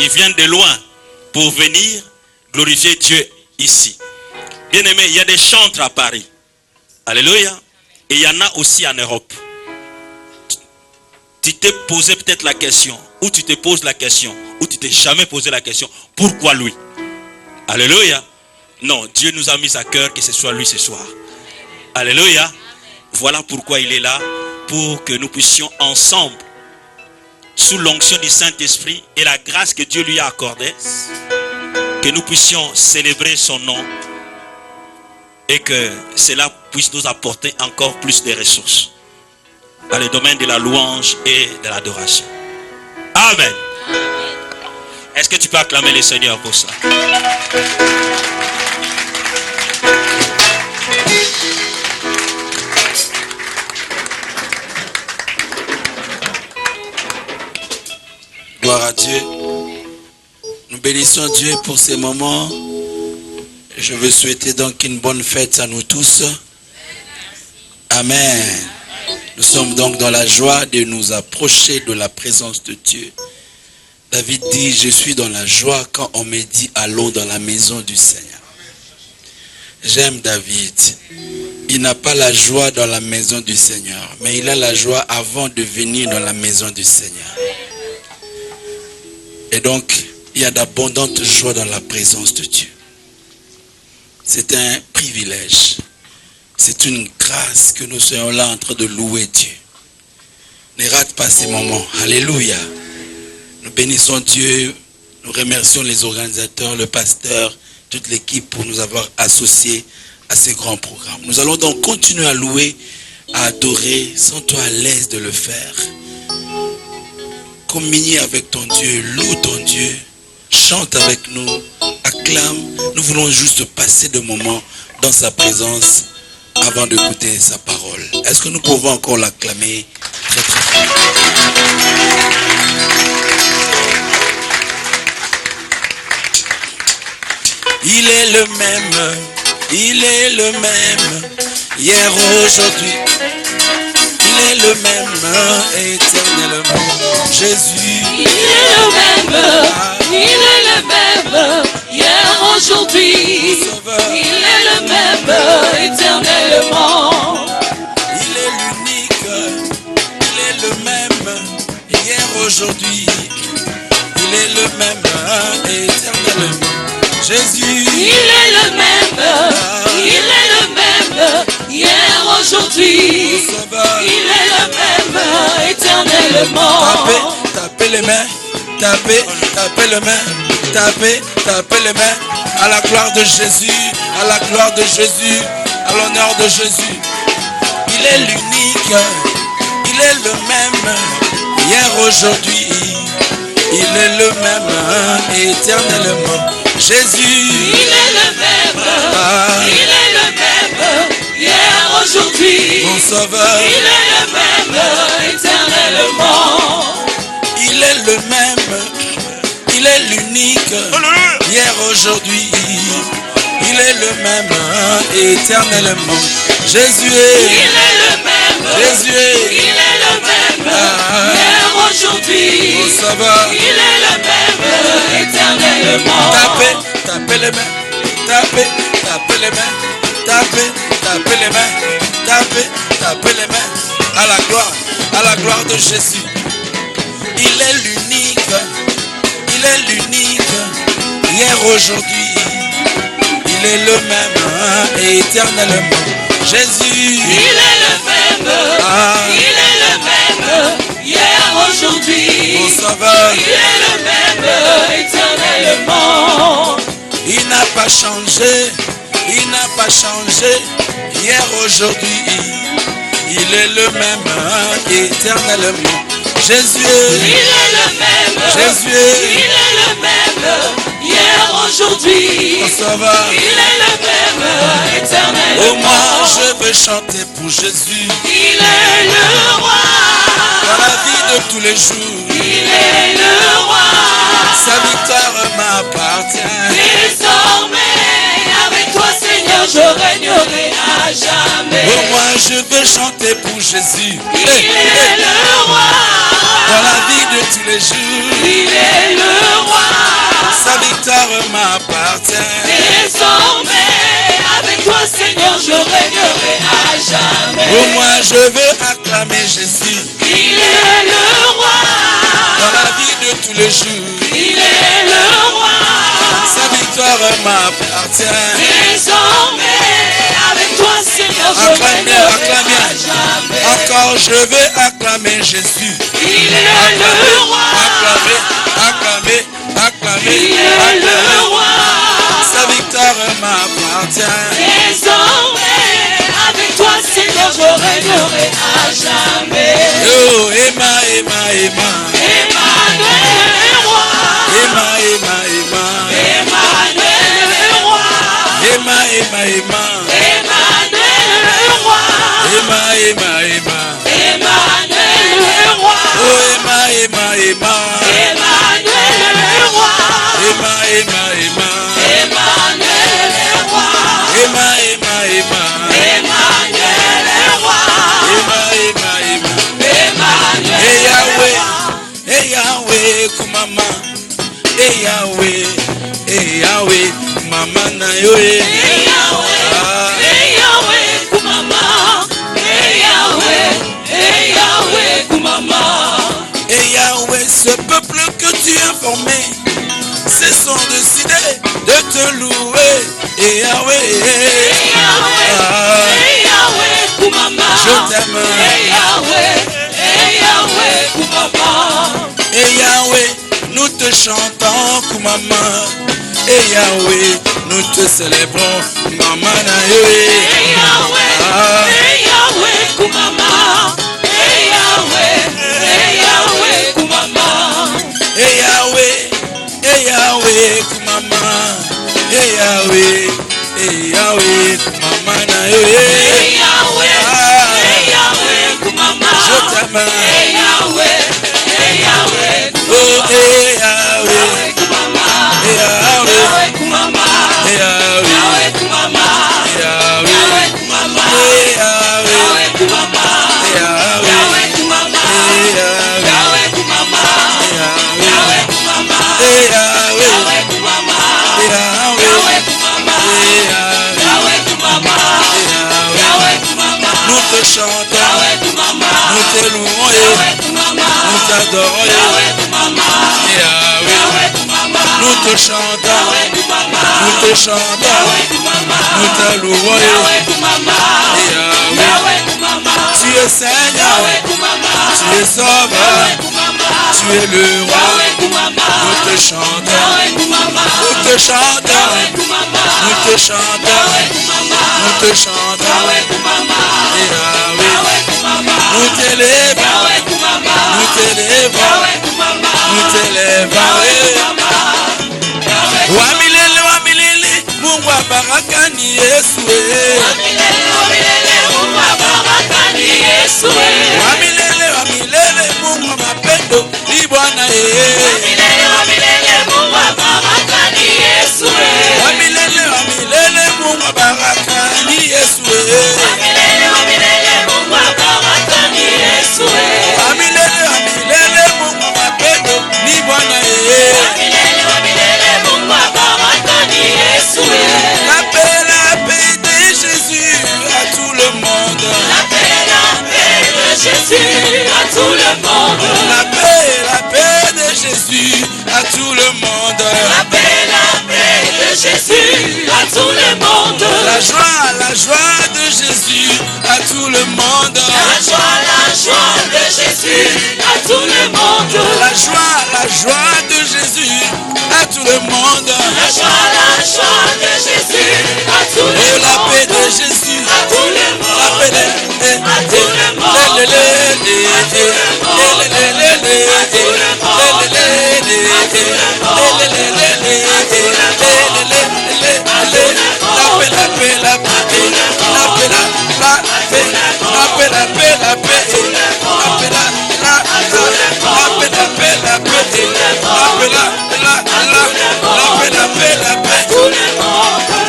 Ils viennent de loin pour venir glorifier Dieu ici. Bien aimé, il y a des chantres à Paris. Alléluia. Et il y en a aussi en Europe. Tu t'es posé peut-être la question, ou tu te poses la question, ou tu t'es jamais posé la question, pourquoi lui? Alléluia. Non, Dieu nous a mis à cœur que ce soit lui ce soir. Alléluia. Voilà pourquoi il est là, pour que nous puissions ensemble, sous l'onction du Saint-Esprit et la grâce que Dieu lui a accordée, que nous puissions célébrer son nom et que cela puisse nous apporter encore plus de ressources dans le domaine de la louange et de l'adoration. Amen. Est-ce que tu peux acclamer le Seigneur pour ça? Gloire à Dieu. Nous bénissons Dieu pour ces moments. Je veux souhaiter donc une bonne fête à nous tous. Amen. Nous sommes donc dans la joie de nous approcher de la présence de Dieu. David dit, je suis dans la joie quand on me dit, allons dans la maison du Seigneur. J'aime David. Il n'a pas la joie dans la maison du Seigneur, mais il a la joie avant de venir dans la maison du Seigneur. Et donc, il y a d'abondantes joies dans la présence de Dieu. C'est un privilège. C'est une grâce que nous soyons là en train de louer Dieu. Ne rate pas ces moments. Alléluia. Nous bénissons Dieu. Nous remercions les organisateurs, le pasteur, toute l'équipe pour nous avoir associés à ces grands programmes. Nous allons donc continuer à louer, à adorer. Sens-toi à l'aise de le faire. Communie avec ton Dieu, loue ton Dieu, chante avec nous, acclame. Nous voulons juste passer de moments dans sa présence avant d'écouter sa parole. Est-ce que nous pouvons encore l'acclamer très très fort? Il est le même, il est le même, hier, aujourd'hui. Il est le même, éternellement. Jésus. Il est le même, il est le même, hier, aujourd'hui. Il est le même, éternellement. Il est l'unique, il est le même, hier, aujourd'hui. Il est le même, éternellement. Jésus. Il est le même, il est le même, hier, aujourd'hui. Il est le même, éternellement. Tapez les mains, tapez les mains, tapez les mains. À la gloire de Jésus, à la gloire de Jésus, à l'honneur de Jésus. Il est l'unique, il est le même, hier, aujourd'hui. Il est le même, éternellement. Jésus. Il est le même, il est le même, hier, aujourd'hui. Mon sauveur. Il est le même, éternellement. Il est le même, il est l'unique, hier, aujourd'hui. Il est le même, éternellement. Jésus est. Il est le même, Jésus est. il est le même, hier, aujourd'hui. Mon sauveur. Il est le même, éternellement. Tapez les mains, tapez les mains, tapez les mains, tapez les mains. À la gloire de Jésus. Il est l'unique, hier, aujourd'hui. Il est le même, éternellement. Jésus. Il est le même, il est le même, hier, aujourd'hui. Mon sauveur. Il est le même, éternellement. Il n'a pas changé, il n'a pas changé, hier, aujourd'hui. Il est le même, éternellement. Jésus. Il est le même, Jésus. il est le même, hier, aujourd'hui. Mon sauveur. Il est le même, éternellement. Oh, moi je veux chanter pour Jésus. Il est le roi. Dans la vie de tous les jours. Il est le roi. Sa victoire m'appartient. Désormais, avec toi, Seigneur, je régnerai à jamais. Oh, moi je veux chanter pour Jésus. Il est le roi. Dans la vie de tous les jours. Il est le roi. victoire m'appartient. Désormais, avec toi, Seigneur, je régnerai à jamais. Pour moi, je veux acclamer Jésus. Il est le roi. Dans la vie de tous les jours, Il est le roi. sa victoire m'appartient. Désormais, avec toi, Seigneur, je Acclamez, régnerai acclamez. à jamais. Encore, je veux acclamer Jésus. Il est le roi. Acclamer, acclamer, acclamer, Il est le acclamer. roi. Sa victoire m'appartient. Désormais, avec toi, Seigneur, je régnerai à jamais. Oh, Emma, Emma, Emma. Emmanuel est roi. Emma, Emma, Emma. Emmanuel est roi. Emma, Emma, Emma. Emmanuel est roi. Emma, Emma, Emma. Emmanuel est roi. Oh, Emma, Emma, Emma. Emmanuel est roi. Emma, Emma, Emma. Emmanuel est roi. Emma, Emma, Emma. Emmanuel est roi. Emma, Emma, Emma. Emmanuel Hey est Yahweh, roi. hey Yahweh, kumama. Hey Yahweh, hey Yahweh, mama na yo. Hey Yahweh, hey Yahweh, kumama. Hey Yahweh, hey Yahweh, kumama. Hey Yahweh, ce peuple que tu as formé, se sont décidés de te louer. Hey Yahweh, Hey Yahweh, hey Yahweh, kumama. je t'aime. Hey Yahweh, kumama. Hey Yahweh, nous te chantons, kumama. Hey Yahweh, nous te célébrons, mama na yo. Hey Yahweh, kumama. Hey Yahweh, kumama. Hey Yahweh, hey Yahweh, kumama. Hey Yahweh, hey Yahweh, kumama na yo. Hey Yahweh, kumama. Je t'aime. Hey Yahweh, Oh, hey Yahweh, kumama. hey Yahweh, Yahweh, kumama. hey Yahweh, Yahweh, kumama. hey Yahweh, Yahweh, kumama. hey Yahweh, Yahweh, kumama. hey Yahweh, Yahweh, kumama. hey Yahweh, Yahweh, kumama. hey Yahweh, kumama. hey Yahweh, Yahweh, kumama. hey Yahweh, Yahweh, kumama. hey Yahweh, Yahweh, kumama. hey Yahweh. Yahweh, kumama. Nous te chantons, Yahweh, kumama. nous te louons, Yahweh, kumama. nous t'adorons, Yahweh, kumama. Yahweh. Yahweh, kumama. Nous te chantons, Yahweh, kumama. nous te chantons, Yahweh, kumama. nous te louons, Yahweh, kumama. Yahweh. Yahweh, kumama. Tu es Seigneur, Yahweh, kumama. tu es Sauveur, Yahweh, kumama. tu es le roi. Yahweh, kumama. Nous te chantons, Yahweh, kumama. nous te chantons, Yahweh, kumama. nous te chantons, Yahweh, kumama. nous te chantons, Yahweh, kumama. Yahweh. Yahweh, kumama. Nous t'élèvons, Yahweh, kumama. nous t'élèvons, Yahweh, kumama. nous t'élèvons. Yahweh, kumama. Yahweh, Wamilele, wamilele, Mungu wa baraka ni Yesu. Wamilele, wamilele, Mungu wa baraka ni Yesu. Wamilele, wamilele, Mungu wa mapendo ni Bwana. Wamilele, wamilele, Mungu wa baraka ni Yesu. Wamilele, wamilele, Mungu wa baraka ni Yesu. Wamilele, wamilele, Mungu wa baraka ni Yesu. Wamilele, wamilele, Mungu wa mapendo ni Bwana. Wamilele, wamilele, Mungu wa baraka ni Yesu. La paix de Jésus à tout le monde. La paix de Jésus à tout le monde. La paix de Jésus à tout le monde. La paix de Jésus à tout le monde. La joie de Jésus à tout le monde. La joie de Jésus à tout le monde. La joie de Jésus à tout le monde. La joie de Jésus à tout le Oh, monde. la paix de Jésus À tout le monde. La paix de À tout le monde. À tout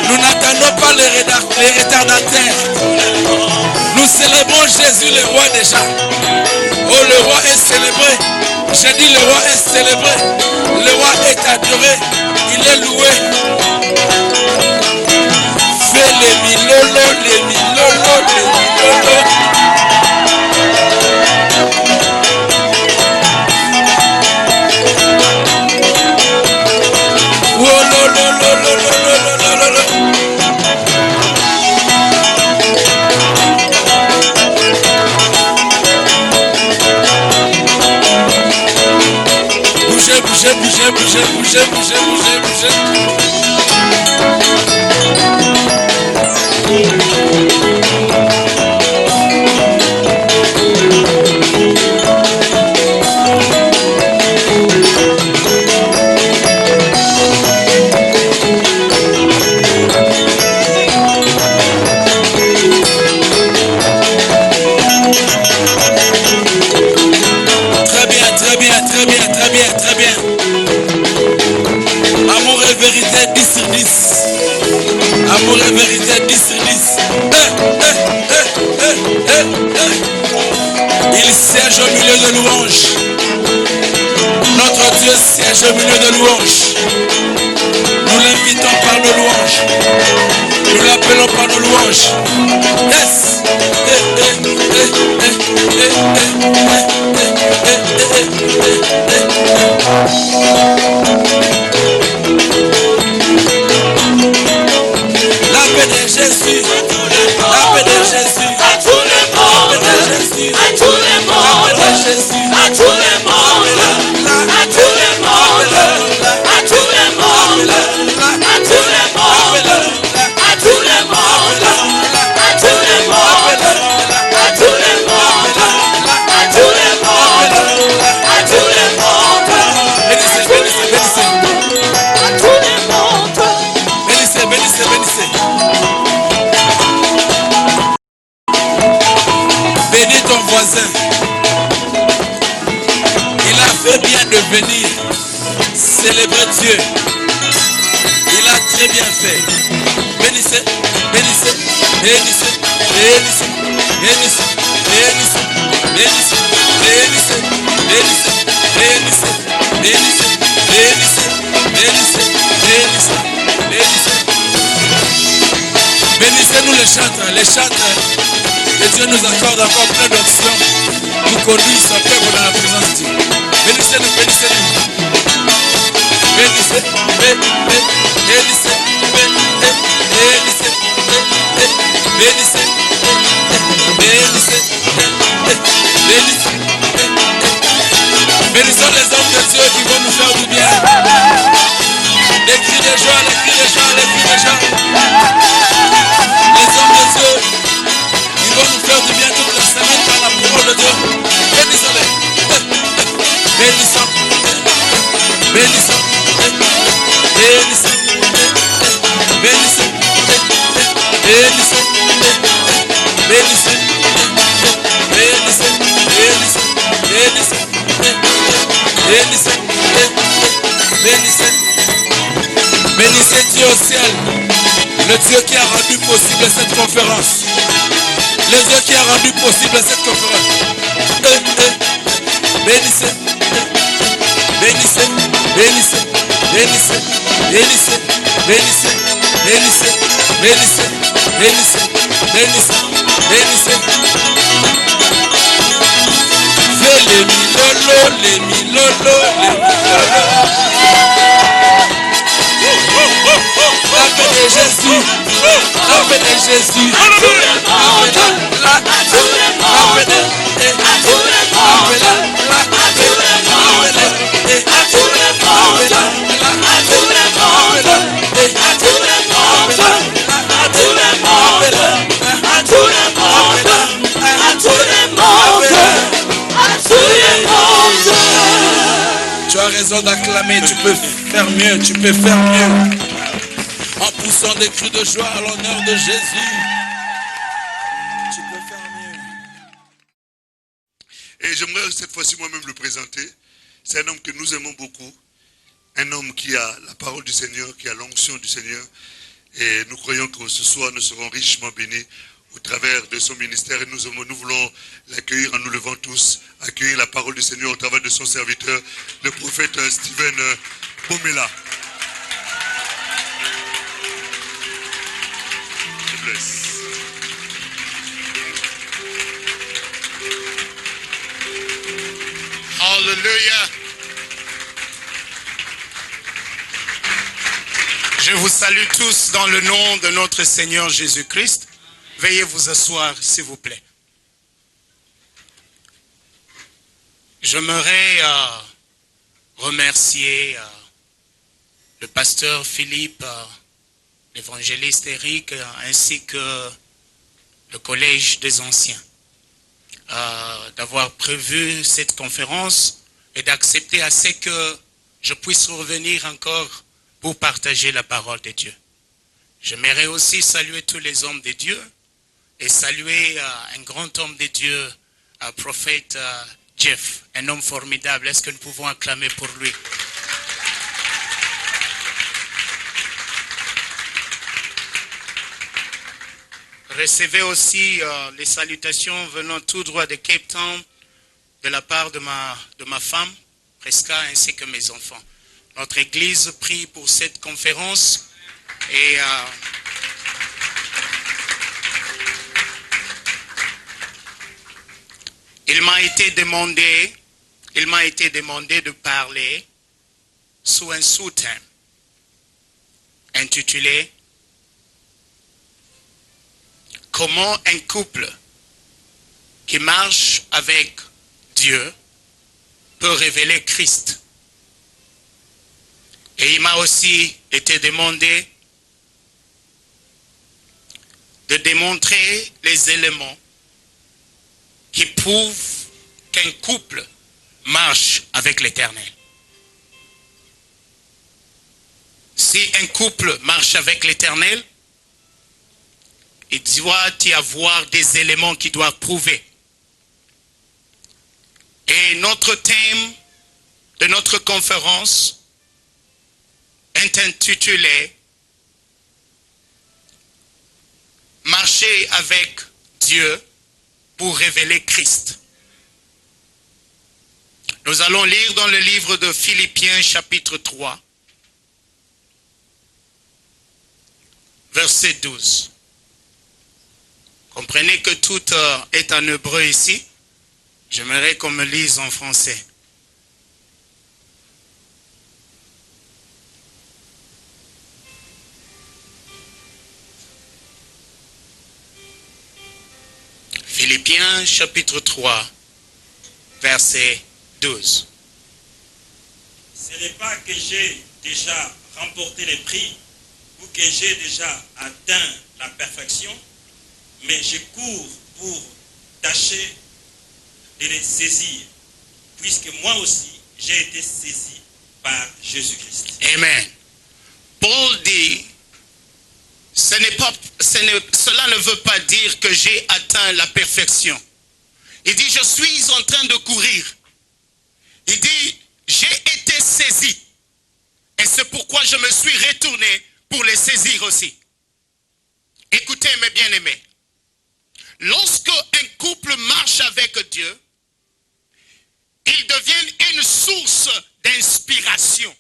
Nous n'attendons pas les retardataires. Nous célébrons Jésus le roi déjà. Oh, le roi est célébré. J'ai dit le roi est célébré. Le roi est adoré. Il est loué. Bougez. Très bien. Amour et vérité, 10 sur 10. Amour et vérité, 10 sur 10. Il siège au milieu de louanges. Notre Dieu siège au milieu de louanges. Nous l'invitons par nos louanges. Nous l'appelons par nos louanges. Yes. La paix de Jésus, la paix de Jésus, à tout le monde, à tout le monde, la paix de Jésus, à tout le monde, à tout le monde, à tout le monde, à tout le monde, à tout le monde, à tout le monde, à tout le monde, à tout le monde, à tout le monde, bénissez. à tout le monde. Bénissez. Bénis ton voisin. Il a fait bien de venir célébrer Dieu. Il a très bien fait. Bénissez. Bénissez-nous les chantres. Que Dieu nous accorde encore plein d'options pour conduire son peuple dans la présence de Dieu. Bénissez-nous. Bénissez. Bénissons les hommes de Dieu qui vont nous faire du bien. Les cris de joie. Les hommes de Dieu, ils vont nous faire du bien toute la semaine par la parole de Dieu. Bénissons-les. Bénissons. Bénissez Dieu au ciel, le Dieu qui a rendu possible cette conférence. Le Dieu qui a rendu possible cette conférence. Bénissez. Fais les milolo. La paix de Jésus, la paix de Jésus, À tout le monde, à tout le monde, à tout le monde, à tout le monde, à tout le monde, à tout le monde, à tout le monde, à tout le monde, à tout le monde, à tout le monde, à tout le monde. Tu as raison d'acclamer, tu peux faire mieux, En poussant des cris de joie à l'honneur de Jésus. Tu peux faire mieux. Et j'aimerais cette fois-ci moi-même le présenter. C'est un homme que nous aimons beaucoup. Un homme qui a la parole du Seigneur, qui a l'onction du Seigneur. Et nous croyons que ce soir nous serons richement bénis au travers de son ministère. Et nous voulons l'accueillir en nous levant tous, accueillir la parole du Seigneur au travers de son serviteur, le prophète Stephen Bomela. God bless. Alléluia. Je vous salue tous dans le nom de notre Seigneur Jésus-Christ. Veuillez vous asseoir, s'il vous plaît. J'aimerais remercier le pasteur Philippe, l'évangéliste Eric, ainsi que le collège des anciens, d'avoir prévu cette conférence et d'accepter à ce que je puisse revenir encore pour partager la parole de Dieu. J'aimerais aussi saluer tous les hommes de Dieu et saluer un grand homme de Dieu, prophète Jeff, un homme formidable. Est-ce que nous pouvons acclamer pour lui? Recevez aussi les salutations venant tout droit de Cape Town de la part de ma femme, Presca, ainsi que mes enfants. Notre église prie pour cette conférence et il m'a été demandé de parler sous un sous-thème intitulé « Comment un couple qui marche avec Dieu peut révéler Christ ?» Et il m'a aussi été demandé de démontrer les éléments qui prouvent qu'un couple marche avec l'Éternel. Si un couple marche avec l'Éternel, il doit y avoir des éléments qui doivent prouver. Et notre thème de notre conférence est intitulé « Marcher avec Dieu pour révéler Christ ». Nous allons lire dans le livre de Philippiens chapitre 3, verset 12. Comprenez que tout est en hébreu ici. J'aimerais qu'on me lise en français. Philippiens chapitre 3, verset 12. Ce n'est pas que j'ai déjà remporté les prix ou que j'ai déjà atteint la perfection, mais je cours pour tâcher de les saisir, puisque moi aussi j'ai été saisi par Jésus-Christ. Amen. Paul dit, cela ne veut pas dire que j'ai atteint la perfection. Il dit, je suis en train de courir. Il dit, j'ai été saisi. Et c'est pourquoi je me suis retourné pour les saisir aussi. Écoutez mes bien-aimés. Lorsque un couple marche avec Dieu, ils deviennent une source d'inspiration.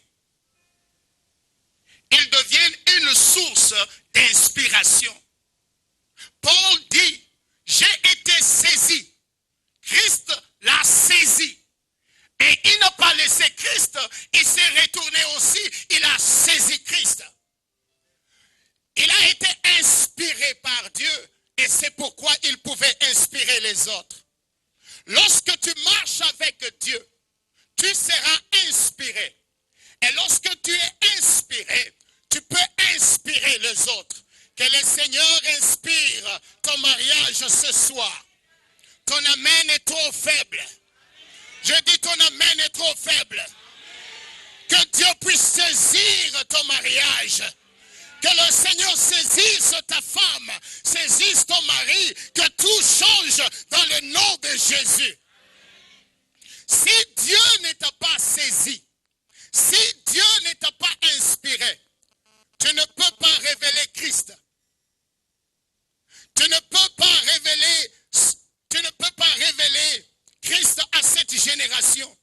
Ils deviennent une source d'inspiration. Paul dit, j'ai été saisi. Christ l'a saisi. Et il n'a pas laissé Christ, il s'est retourné aussi, il a saisi Christ. Il a été inspiré par Dieu et c'est pourquoi il pouvait inspirer les autres. Lorsque tu marches avec Dieu, tu seras inspiré. Et lorsque tu es inspiré, tu peux inspirer les autres. Que le Seigneur inspire ton mariage ce soir. Ton amen est trop faible. Je dis ton amen est trop faible. Que Dieu puisse saisir ton mariage. Que le Seigneur saisisse ta femme, saisisse ton mari, que tout change dans le nom de Jésus. Si Dieu ne t'a pas saisi, si Dieu ne t'a pas inspiré, tu ne peux pas révéler Christ. Tu ne peux pas révéler Christ à cette génération.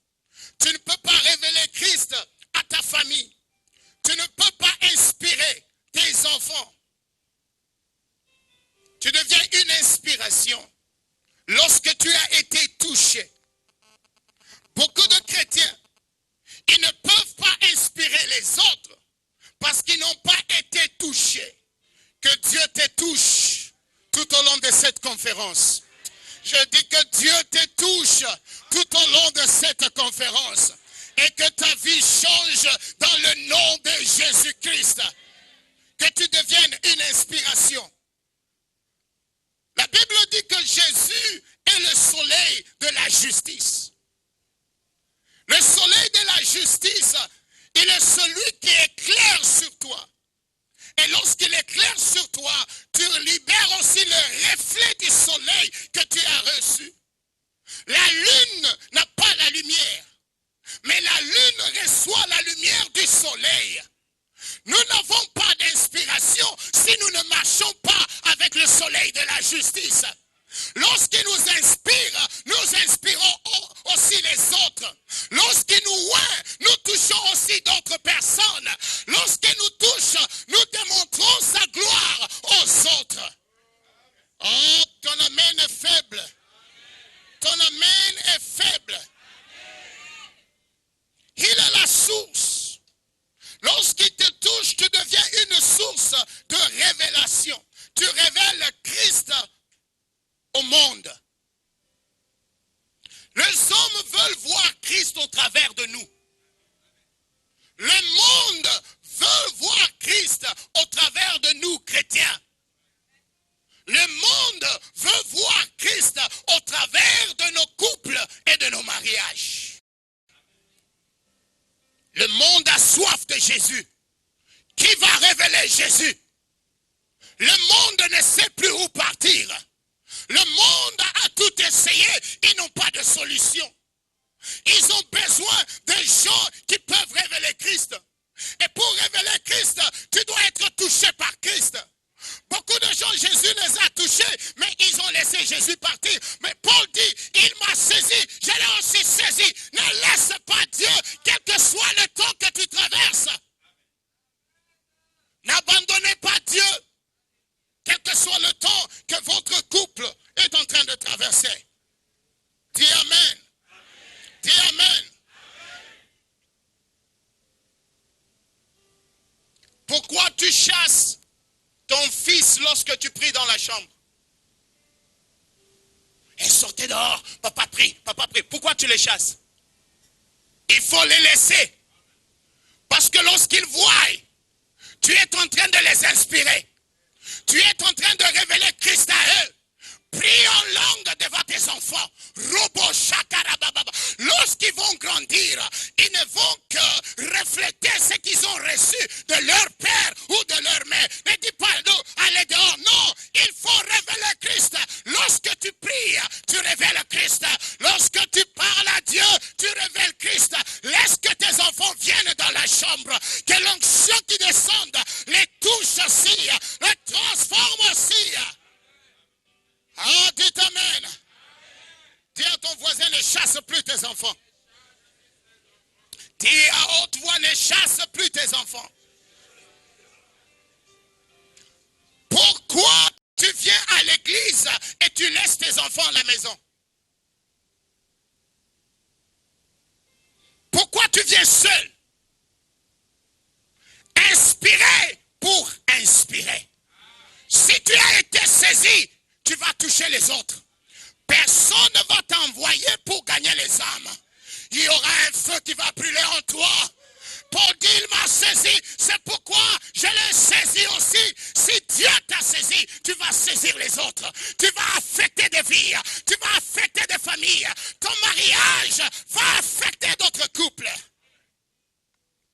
Tu ne peux pas révéler Christ à ta famille. Tu ne peux pas inspirer tes enfants. Tu deviens une inspiration lorsque tu as été touché. Beaucoup de chrétiens parce qu'ils n'ont pas été touchés. Que Dieu te touche tout au long de cette conférence. Je dis que Dieu te touche tout au long de cette conférence. Et que ta vie change dans le nom de Jésus-Christ. Que tu deviennes une inspiration. La Bible dit que Jésus est le soleil de la justice. Le soleil de la justice, il est celui qui éclaire sur toi. Et lorsqu'il éclaire sur toi, tu libères aussi le reflet du soleil que tu as reçu. La lune n'a pas la lumière, mais la lune reçoit la lumière du soleil. Nous n'avons pas d'inspiration si nous ne marchons pas avec le soleil de la justice. Lorsqu'il nous inspire, nous inspirons aussi les autres. Lorsqu'il nous oint, nous touchons aussi d'autres personnes. Lorsqu'il nous touche, nous démontrons sa gloire aux autres. Oh, ton amen est faible. Ton amen est faible. Il est la source. Lorsqu'il te touche, tu deviens une source de révélation. Tu révèles Christ au monde. Les hommes veulent voir Christ au travers de nous. Le monde veut voir Christ au travers de nous, chrétiens. Le monde veut voir Christ au travers de nos couples et de nos mariages. Le monde a soif de Jésus. Qui va révéler Jésus? Le monde ne sait plus où partir. Le monde a tout essayé, ils n'ont pas de solution. Ils ont besoin de gens qui peuvent révéler Christ. Et pour révéler Christ, tu dois être touché par Christ. Beaucoup de gens, Jésus les a touchés, mais ils ont laissé Jésus partir. Mais Paul dit, il m'a saisi, je l'ai aussi saisi. Ne laisse pas Dieu, quel que soit le temps que tu traverses. N'abandonnez pas Dieu, quel que soit le temps que votre couple est en train de traverser. Dis Amen. Dis Amen. Pourquoi tu chasses ton fils lorsque tu pries dans la chambre? Et sortez dehors, papa prie, papa prie. Pourquoi tu les chasses? Il faut les laisser. Parce que lorsqu'ils voient, tu es en train de les inspirer. Tu es en train de révéler Christ à eux. Prie en langue devant tes enfants. Lorsqu'ils vont grandir, ils ne vont que refléter ce qu'ils ont reçu de leur père ou de leur mère. Ne dis pas, non, allez dehors. Non, il faut révéler Christ. Lorsque tu pries, tu révèles Christ. Lorsque tu parles à Dieu, tu révèles Christ. Laisse que tes enfants viennent dans la chambre. Que l'onction qui descende les touche aussi, les transforme aussi. Ah, dites Amen. Dis à ton voisin, ne chasse plus tes enfants. Dis à haute voix, ne chasse plus tes enfants. Pourquoi tu viens à l'église et tu laisses tes enfants à la maison? Pourquoi tu viens seul? Inspirer pour inspirer. Si tu as été saisi, tu vas toucher les autres. Personne ne va t'envoyer pour gagner les âmes. Il y aura un feu qui va brûler en toi. Paul dit, il m'a saisi. C'est pourquoi je l'ai saisi aussi. Si Dieu t'a saisi, tu vas saisir les autres. Tu vas affecter des vies. Tu vas affecter des familles. Ton mariage va affecter d'autres couples.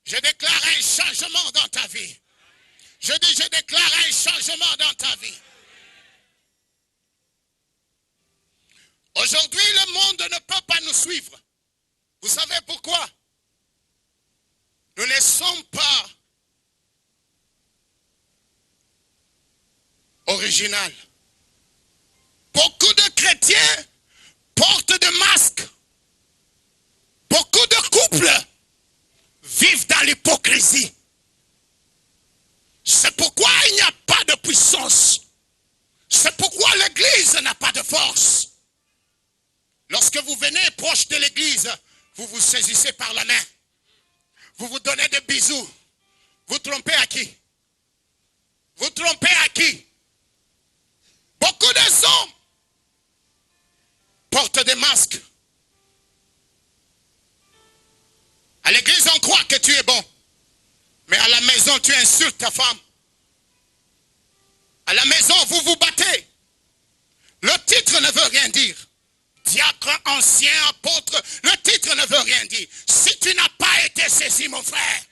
Je déclare un changement dans ta vie. Je déclare un changement dans ta vie. Aujourd'hui, le monde ne peut pas nous suivre. Vous savez pourquoi? Nous ne sommes pas originaux. Beaucoup de chrétiens portent des masques. Beaucoup de couples vivent dans l'hypocrisie. C'est pourquoi il n'y a pas de puissance. C'est pourquoi l'église n'a pas de force. Lorsque vous venez proche de l'église, vous vous saisissez par la main. Vous vous donnez des bisous. Vous trompez à qui? Vous trompez à qui? Beaucoup de hommes portent des masques. À l'église, on croit que tu es bon. Mais à la maison, tu insultes ta femme. À la maison, vous vous battez. Le titre ne veut rien dire. Diacre, ancien, apôtre, le titre ne veut rien dire. Si tu n'as pas été saisi, mon frère,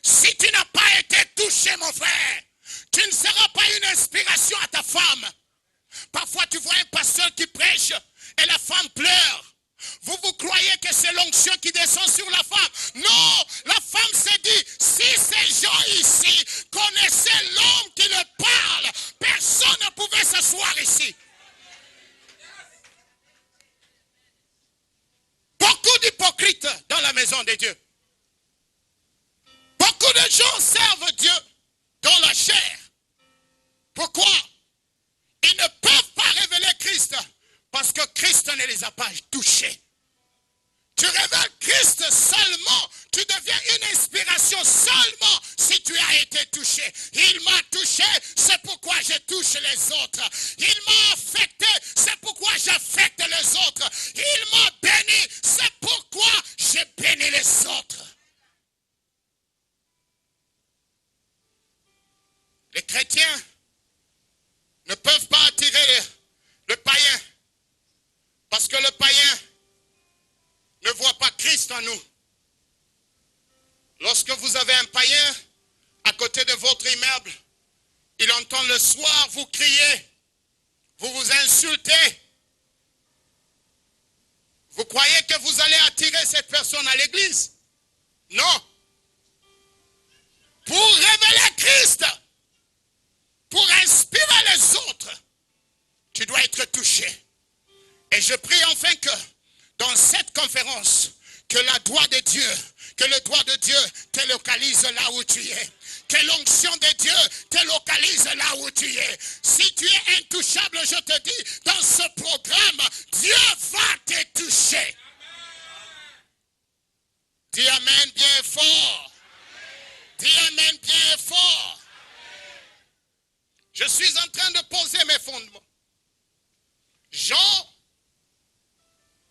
si tu n'as pas été touché, mon frère, tu ne seras pas une inspiration à ta femme. Parfois, tu vois un pasteur qui prêche et la femme pleure. Vous croyez que c'est l'onction qui descend sur la femme? Non, la femme s'est dit, si ces gens ici connaissaient l'homme qui le parle, personne ne pouvait s'asseoir ici. Beaucoup d'hypocrites dans la maison de Dieu. Beaucoup de gens servent Dieu dans la chair. Pourquoi? Ils ne peuvent pas révéler Christ parce que Christ ne les a pas touchés. Tu révèles Christ seulement, tu deviens une inspiration seulement si tu as été touché. Il m'a touché, c'est pourquoi je touche les autres. Il m'a affecté, c'est pourquoi j'affecte les autres. Il m'a béni, c'est pourquoi je bénis les autres. Les chrétiens ne peuvent pas attirer le païen parce que le païen ne voit pas Christ en nous. Lorsque vous avez un païen à côté de votre immeuble, il entend le soir vous crier, vous vous insultez. Vous croyez que vous allez attirer cette personne à l'église? Non. Pour révéler Christ, pour inspirer les autres, tu dois être touché. Et je prie enfin que dans cette conférence, que la doigt de Dieu, que le doigt de Dieu te localise là où tu es. Que l'onction de Dieu te localise là où tu es. Si tu es intouchable, je te dis, dans ce programme, Dieu va te toucher. Dis amen bien fort. Dis amen bien fort. Je suis en train de poser mes fondements. Jean,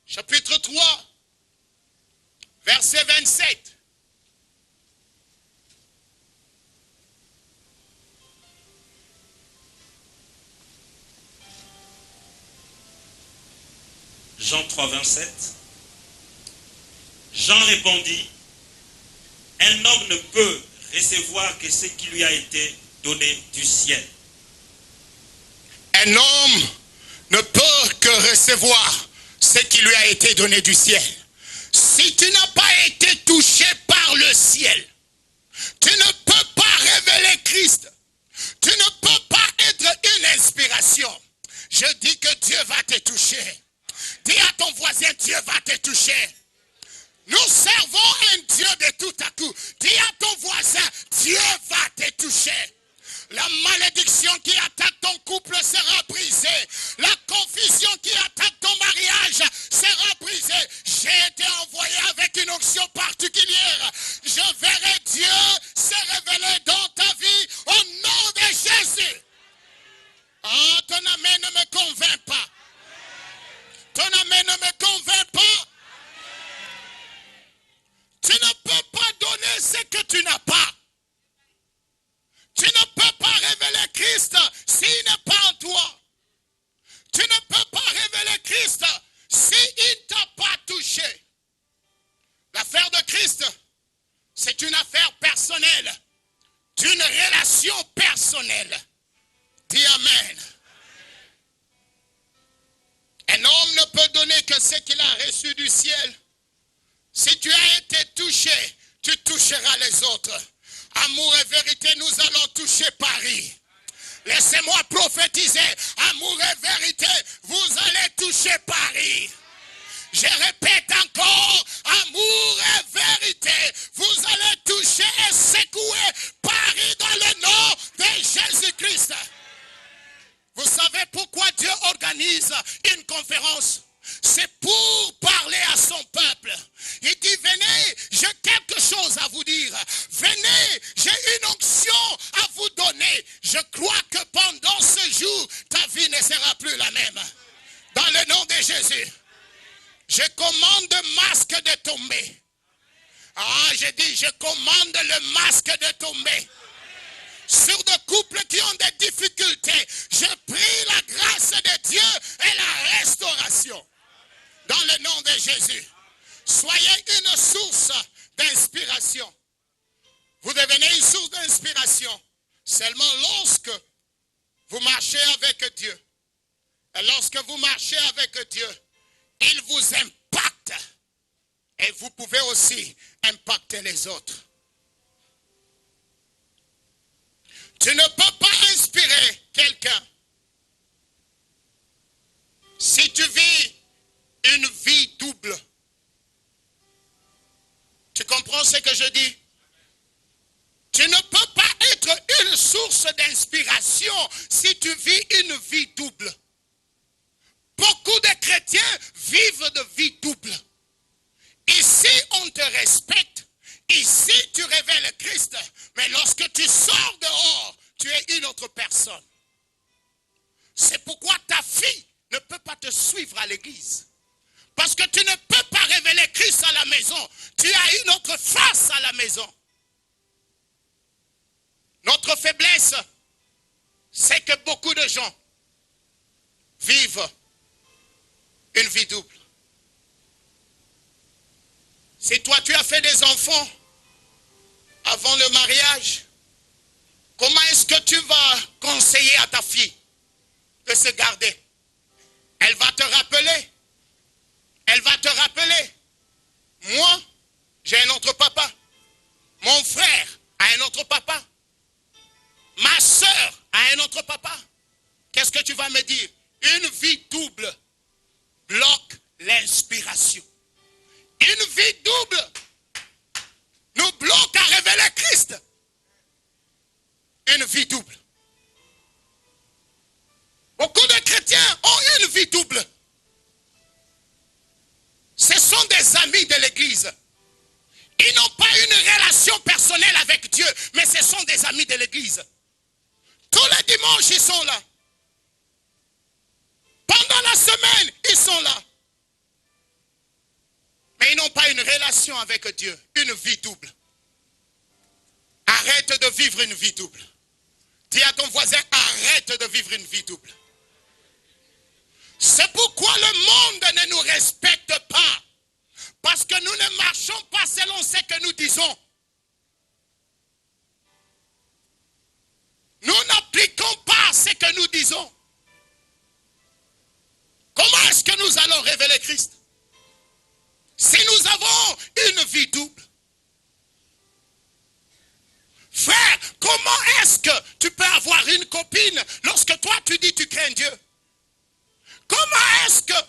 chapitre 3, verset 27. Jean 3, 27. Jean répondit, un homme ne peut recevoir que ce qui lui a été donné du ciel. Un homme ne peut que recevoir ce qui lui a été donné du ciel. Si tu n'as pas été touché par le ciel, tu ne peux pas révéler Christ. Tu ne peux pas être une inspiration. Je dis que Dieu va te toucher. Dis à ton voisin, Dieu va te toucher. Nous servons un Dieu de tout à coup. Dis à ton voisin, Dieu va te toucher. La malédiction qui attaque ton couple sera brisée. La confusion qui attaque ton mariage sera brisée. J'ai été envoyé avec une onction particulière. Je verrai Dieu se révéler dans ta vie au nom de Jésus. Oh, ton amen ne me convainc pas. Ton amen ne me convainc pas. Tu ne peux pas donner ce que tu n'as pas. Tu ne peux pas révéler Christ s'il n'est pas en toi. Tu ne peux pas révéler Christ s'il ne t'a pas touché. L'affaire de Christ, c'est une affaire personnelle, d'une relation personnelle. Dis amen. Un homme ne peut donner que ce qu'il a reçu du ciel. Si tu as été touché, tu toucheras les autres. Amour et vérité, nous allons toucher Paris. Laissez-moi prophétiser. Amour et vérité, vous allez toucher Paris. Je répète encore, amour et vérité, vous allez toucher et secouer Paris dans le nom de Jésus-Christ. Vous savez pourquoi Dieu organise une conférence? C'est pour parler à son peuple. Il dit, venez, j'ai quelque chose à vous dire. Venez, j'ai Je commande le masque de tomber. Ah, j'ai dit, je commande le masque de tomber. Sur des couples qui ont des difficultés, je prie la grâce de Dieu et la restauration. Dans le nom de Jésus. Soyez une source d'inspiration. Vous devenez une source d'inspiration seulement lorsque vous marchez avec Dieu. Et lorsque vous marchez avec Dieu, il vous impacte. Et vous pouvez aussi impacter les autres. Tu ne peux pas inspirer quelqu'un si tu vis une vie double. Tu comprends ce que je dis? Tu ne peux pas être une source d'inspiration si tu vis une vie double. Beaucoup de chrétiens vivent de vie double. Ici, on te respecte. Ici, tu révèles Christ. Mais lorsque tu sors dehors, tu es une autre personne. C'est pourquoi ta fille ne peut pas te suivre à l'église. Parce que tu ne peux pas révéler Christ à la maison. Tu as une autre face à la maison. Notre faiblesse, c'est que beaucoup de gens vivent une vie double. Si toi tu as fait des enfants avant le mariage, comment est-ce que tu vas conseiller à ta fille de se garder? Elle va te rappeler. Elle va te rappeler. Moi, j'ai un autre papa. Mon frère a un autre papa. Ma soeur a un autre papa. Qu'est-ce que tu vas me dire? Une vie double bloque l'inspiration. Une vie double nous bloque à révéler Christ. Une vie double. Beaucoup de chrétiens ont une vie double. Ce sont des amis de l'église. Ils n'ont pas une relation personnelle avec Dieu, mais ce sont des amis de l'église. Tous les dimanches, ils sont là. Pendant la semaine, ils sont là. Mais ils n'ont pas une relation avec Dieu, une vie double. Arrête de vivre une vie double. Dis à ton voisin, arrête de vivre une vie double. C'est pourquoi le monde ne nous respecte pas. Parce que nous ne marchons pas selon ce que nous disons. Nous n'appliquons pas ce que nous disons. Comment est-ce que nous allons révéler Christ? Si nous avons une vie double. Frère, comment est-ce que tu peux avoir une copine lorsque toi tu dis tu crains Dieu? Comment est-ce que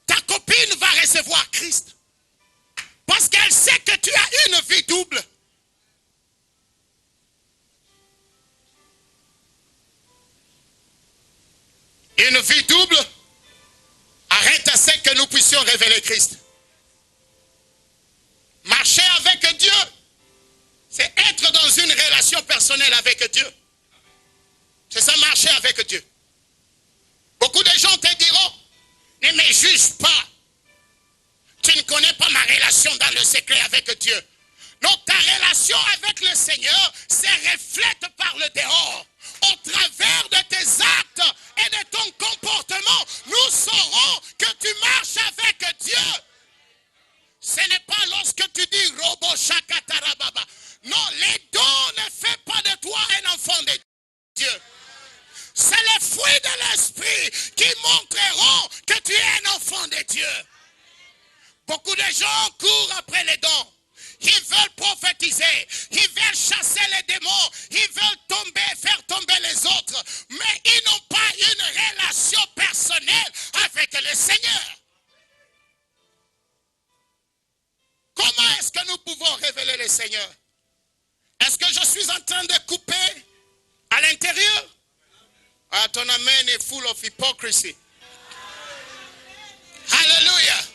ta copine va recevoir Christ? Parce qu'elle sait que tu as une vie double. Une vie double arrête à ce que nous puissions révéler Christ. Marcher avec Dieu, c'est être dans une relation personnelle avec Dieu. C'est ça, marcher avec Dieu. Beaucoup de gens te diront, ne me juge pas. Tu ne connais pas ma relation dans le secret avec Dieu. Non, ta relation avec le Seigneur se reflète par le dehors. Au travers de tes actes et de ton comportement, nous saurons que tu marches avec Dieu. Ce n'est pas lorsque tu dis Robo Shakatarababa. Non, les dons ne font pas de toi un enfant de Dieu. C'est les fruits de l'esprit qui montreront que tu es un enfant de Dieu. Beaucoup de gens courent après les dons. Ils veulent prophétiser, ils veulent chasser les démons, ils veulent faire tomber les autres. Mais ils n'ont pas une relation personnelle avec le Seigneur. Comment est-ce que nous pouvons révéler le Seigneur? Est-ce que je suis en train de couper à l'intérieur? Ah, ton amen est full of hypocrisy. Alléluia.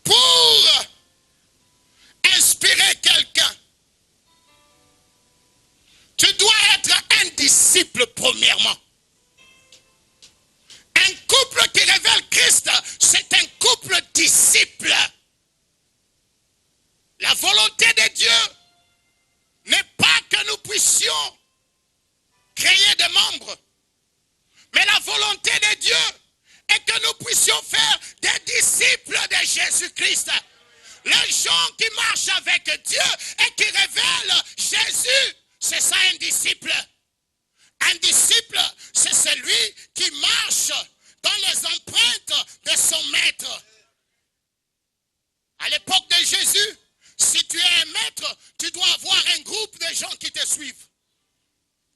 Pour inspirer quelqu'un, tu dois être un disciple premièrement. Un Dieu et que nous puissions faire des disciples de Jésus-Christ. Les gens qui marchent avec Dieu et qui révèlent Jésus, c'est ça un disciple. Un disciple, c'est celui qui marche dans les empreintes de son maître. À l'époque de Jésus, si tu es un maître, tu dois avoir un groupe de gens qui te suivent.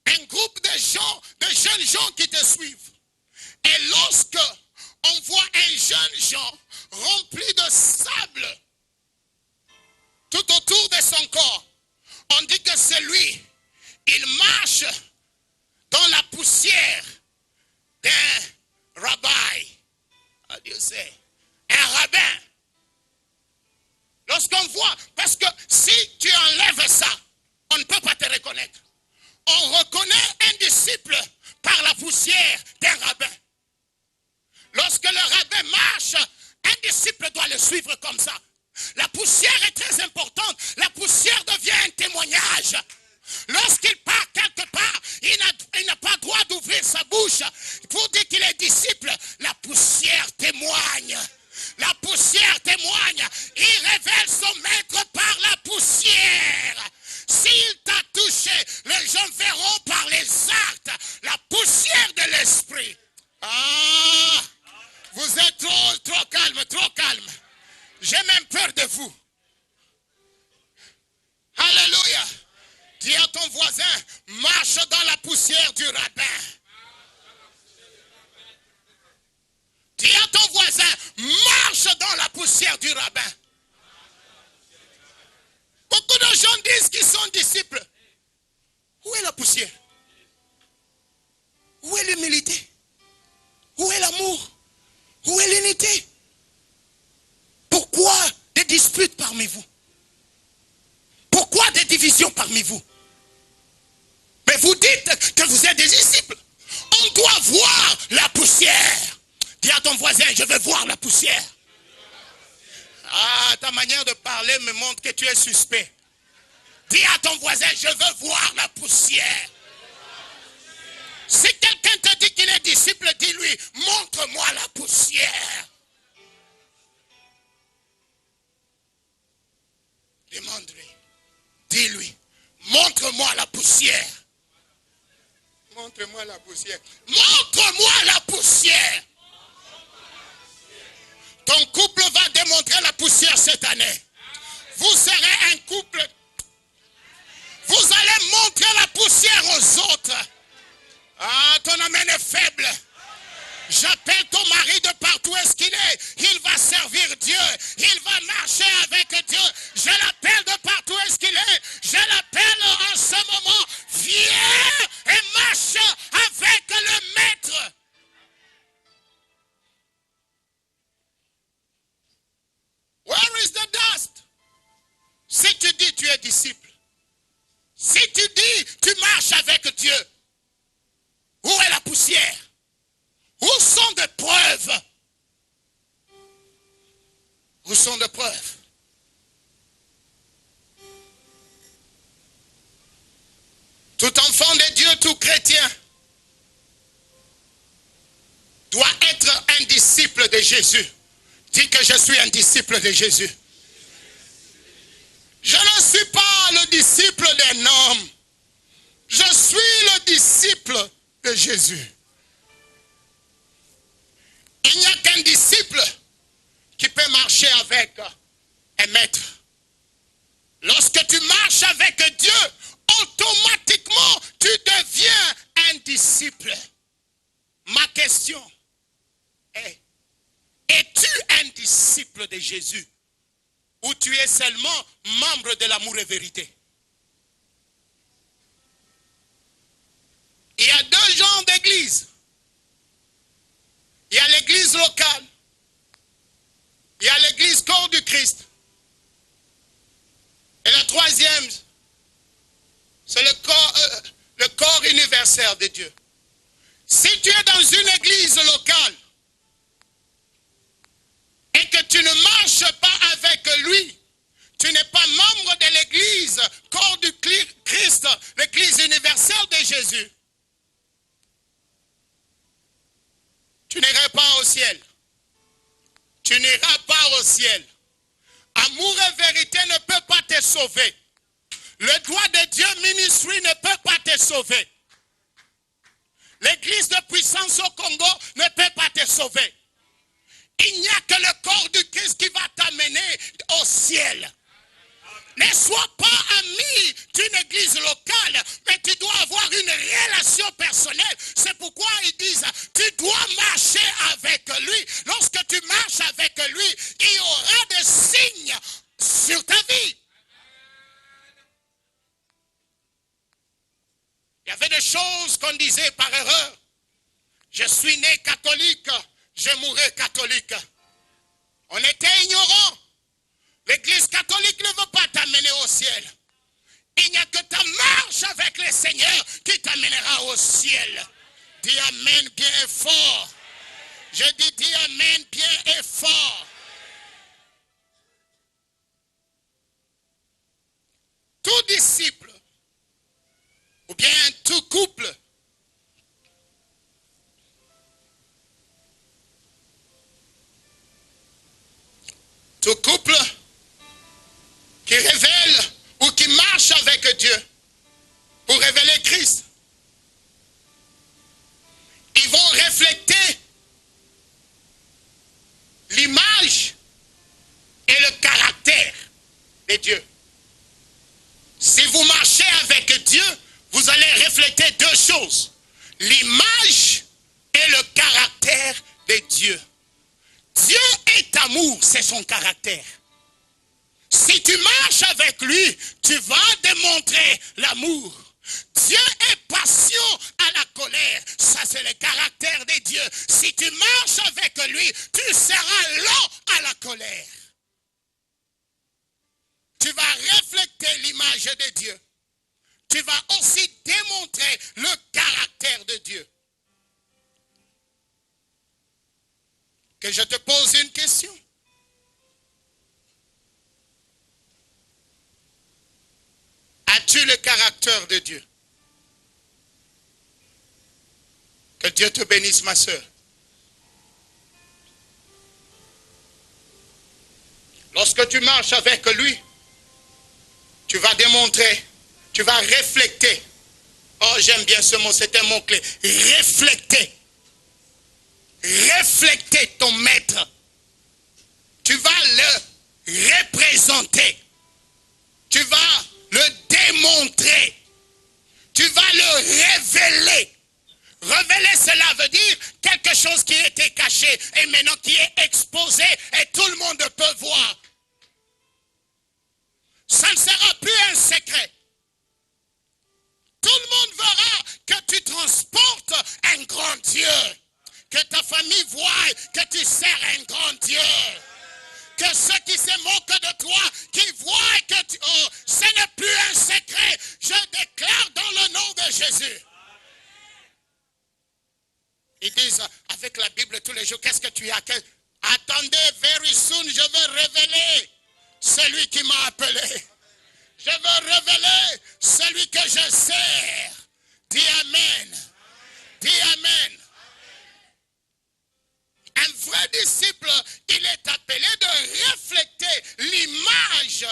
Un groupe de gens, de jeunes gens qui te suivent. Et lorsque on voit un jeune gens rempli de sable tout autour de son corps, on dit que c'est lui. Il marche dans la poussière d'un rabbi. How do you say? Un rabbin. Lorsqu'on voit, parce que si tu enlèves ça, on ne peut pas te reconnaître. On reconnaît un disciple par la poussière d'un rabbin. Lorsque le rabbin marche, un disciple doit le suivre comme ça. La poussière est très importante. La poussière devient un témoignage. Lorsqu'il part quelque part, il n'a pas droit d'ouvrir sa bouche pour dire qu'il est disciple. La poussière témoigne. La poussière témoigne. Il révèle son maître par la poussière. S'il t'a touché, les gens verront par les actes la poussière de l'esprit. Ah, vous êtes trop calme, trop calme. J'ai même peur de vous. Alléluia. Dis à ton voisin, marche dans la poussière du rabbin. Dis à ton voisin, marche dans la poussière du rabbin. Beaucoup de gens disent qu'ils sont disciples. Où est la poussière? Où est l'humilité? Où est l'amour? Où est l'unité? Pourquoi des disputes parmi vous? Pourquoi des divisions parmi vous? Mais vous dites que vous êtes des disciples. On doit voir la poussière. Dis à ton voisin, je veux voir la poussière. Ah, ta manière de parler me montre que tu es suspect. Dis à ton voisin, je veux voir la poussière. Si quelqu'un te dit qu'il est disciple, dis-lui, montre-moi la poussière. Demande-lui. Dis-lui, montre-moi la poussière. Montre-moi la poussière. Montre-moi la poussière. Ton couple va démontrer la poussière cette année. Vous serez un couple. Vous allez montrer la poussière aux autres. Ah, ton amène est faible. J'appelle ton mari de partout est-ce qu'il est. Il va servir Dieu. Il va marcher avec Dieu. Je l'appelle de partout est-ce qu'il est. Je l'appelle en ce moment. Viens et marche avec le maître. Where is the dust? Si tu dis tu es disciple. Si tu dis tu marches avec Dieu. Où est la poussière? Où sont des preuves? Où sont des preuves? Tout enfant de Dieu, tout chrétien, doit être un disciple de Jésus. Dis que je suis un disciple de Jésus. Je ne suis pas le disciple d'un homme. Je suis le disciple de Jésus. Il n'y a qu'un disciple qui peut marcher avec un maître. Lorsque tu marches avec Dieu, automatiquement tu deviens un disciple. Ma question est, es-tu un disciple de Jésus ou tu es seulement membre de l'amour et vérité? Il y a deux genres d'églises. Il y a l'église locale. Il y a l'église corps du Christ. Et la troisième, c'est le corps universel de Dieu. Si tu es dans une église locale et que tu ne marches pas avec lui, tu n'es pas membre de l'église corps du Christ, l'église universelle de Jésus. Tu n'es tu n'iras pas au ciel. Amour et vérité ne peut pas te sauver. Le doigt de Dieu ministry ne peut pas te sauver. L'église de puissance au Congo ne peut pas te sauver. Il n'y a que le corps du Christ qui va t'amener au ciel. Ne sois pas ami d'une église locale, mais tu dois avoir une relation personnelle. C'est pourquoi ils disent, tu dois marcher avec lui. Lorsque tu marches avec lui, il y aura des signes sur ta vie. Il y avait des choses qu'on disait par erreur. Je suis né catholique, je mourrai catholique. On était ignorants. L'église catholique ne veut pas t'amener au ciel. Il n'y a que ta marche avec le Seigneur qui t'amènera au ciel. Dis amen bien et fort. Je dis amen bien et fort. Tout disciple, ou bien tout couple, qui révèle ou qui marche avec Dieu pour révéler Christ, ils vont refléter l'image et le caractère de Dieu. Si vous marchez avec Dieu, vous allez refléter deux choses: l'image et le caractère de Dieu. Dieu est amour, c'est son caractère. Si tu marches avec lui, tu vas démontrer l'amour. Dieu est patient à la colère, ça c'est le caractère de Dieu. Si tu marches avec lui, tu seras lent à la colère. Tu vas refléter l'image de Dieu. Tu vas aussi démontrer le caractère de Dieu. Que je te pose une question. As-tu le caractère de Dieu? Que Dieu te bénisse, ma soeur. Lorsque tu marches avec lui, tu vas démontrer, tu vas refléter. Oh, j'aime bien ce mot, c'est un mot-clé. Refléter. Refléter ton maître. Tu vas le représenter. Tu vas le démontrer. Tu vas le révéler. Révéler, cela veut dire quelque chose qui était caché et maintenant qui est exposé et tout le monde peut voir. Ça ne sera plus un secret. Tout le monde verra que tu transportes un grand Dieu. Que ta famille voie que tu sers un grand Dieu. Que ceux qui se moquent de toi, qui voient que tu... Oh, ce n'est plus un secret. Je déclare dans le nom de Jésus. Ils disent avec la Bible tous les jours, qu'est-ce que tu as? Attendez, very soon, je vais révéler celui qui m'a appelé. Je vais révéler celui que je sers. Dis Amen. Dis Amen. Un vrai disciple, il est appelé de refléter l'image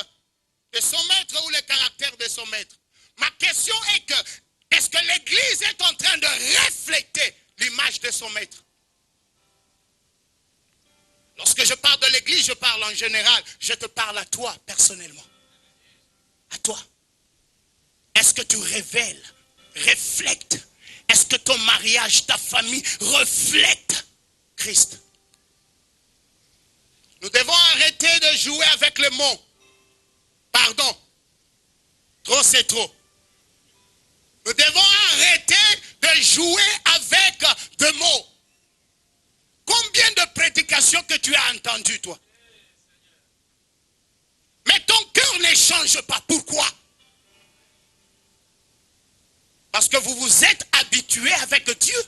de son maître ou le caractère de son maître. Ma question est que, est-ce que l'Église est en train de refléter l'image de son maître? Lorsque je parle de l'Église, je parle en général. Je te parle à toi personnellement. À toi. Est-ce que tu révèles, reflètes? Est-ce que ton mariage, ta famille reflète Christ? Nous devons arrêter de jouer avec les mots. Pardon. Trop c'est trop. Nous devons arrêter de jouer avec des mots. Combien de prédications que tu as entendues, toi? Mais ton cœur ne change pas. Pourquoi? Parce que vous vous êtes habitué avec Dieu.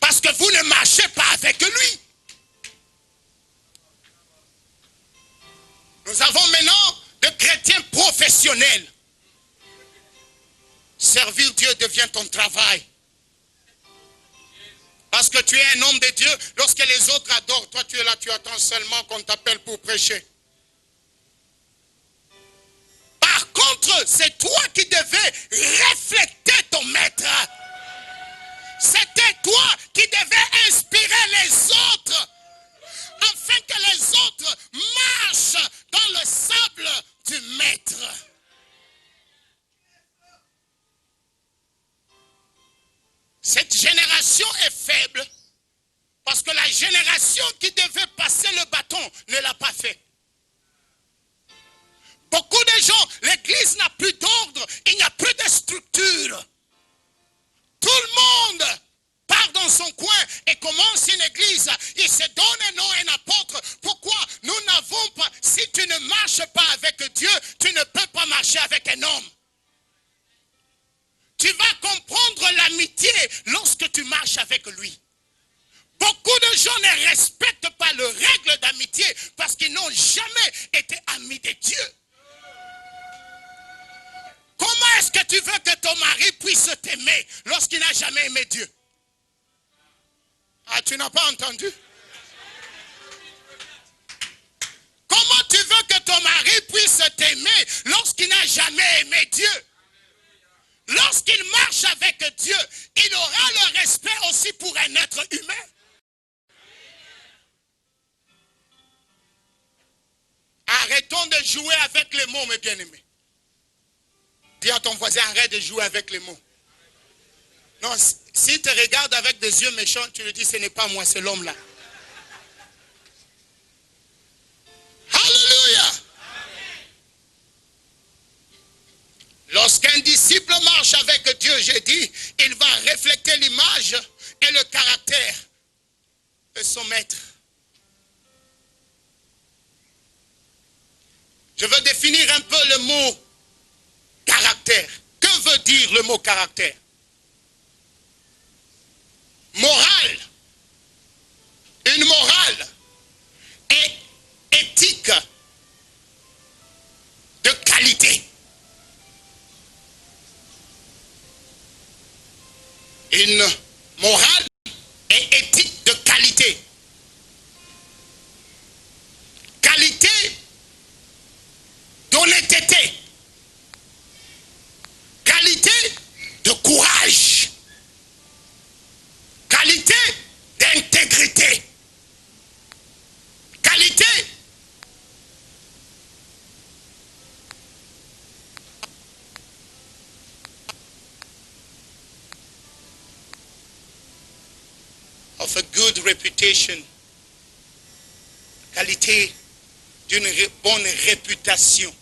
Parce que vous ne marchez pas avec lui. Nous avons maintenant des chrétiens professionnels. Servir Dieu devient ton travail. Parce que tu es un homme de Dieu, lorsque les autres adorent, toi tu es là, tu attends seulement qu'on t'appelle pour prêcher. Par contre, c'est toi qui devais refléter ton maître. C'était toi qui devais inspirer les autres, afin que les autres marchent dans le sable du maître. Cette génération est faible parce que la génération qui devait passer le bâton ne l'a pas fait. Beaucoup de gens, l'église n'a plus d'ordre, il n'y a plus de structure. Tout le monde part dans son coin et commence une église. Il se donne un nom, un apôtre. Pourquoi nous n'avons pas, si tu ne marches pas avec Dieu, tu ne peux pas marcher avec un homme. Tu vas comprendre l'amitié lorsque tu marches avec lui. Beaucoup de gens ne respectent pas les règles d'amitié parce qu'ils n'ont jamais été amis de Dieu. Comment est-ce que tu veux que ton mari puisse t'aimer lorsqu'il n'a jamais aimé Dieu? Ah, tu n'as pas entendu? Comment tu veux que ton mari puisse t'aimer lorsqu'il n'a jamais aimé Dieu? Lorsqu'il marche avec Dieu, il aura le respect aussi pour un être humain. Arrêtons de jouer avec les mots, mes bien-aimés. Dis à ton voisin, arrête de jouer avec les mots. Non, s'il te regarde avec des yeux méchants, tu lui dis, ce n'est pas moi, c'est l'homme-là. Alléluia. Lorsqu'un disciple marche avec Dieu, j'ai dit, il va refléter l'image et le caractère de son maître. Je veux définir un peu le mot caractère. Que veut dire le mot caractère? Morale. Une morale et éthique de qualité. Une morale et éthique de qualité. Qualité d'honnêteté. Qualité de courage. Qualité d'intégrité. Qualité of a good reputation. Qualité d'une bonne réputation.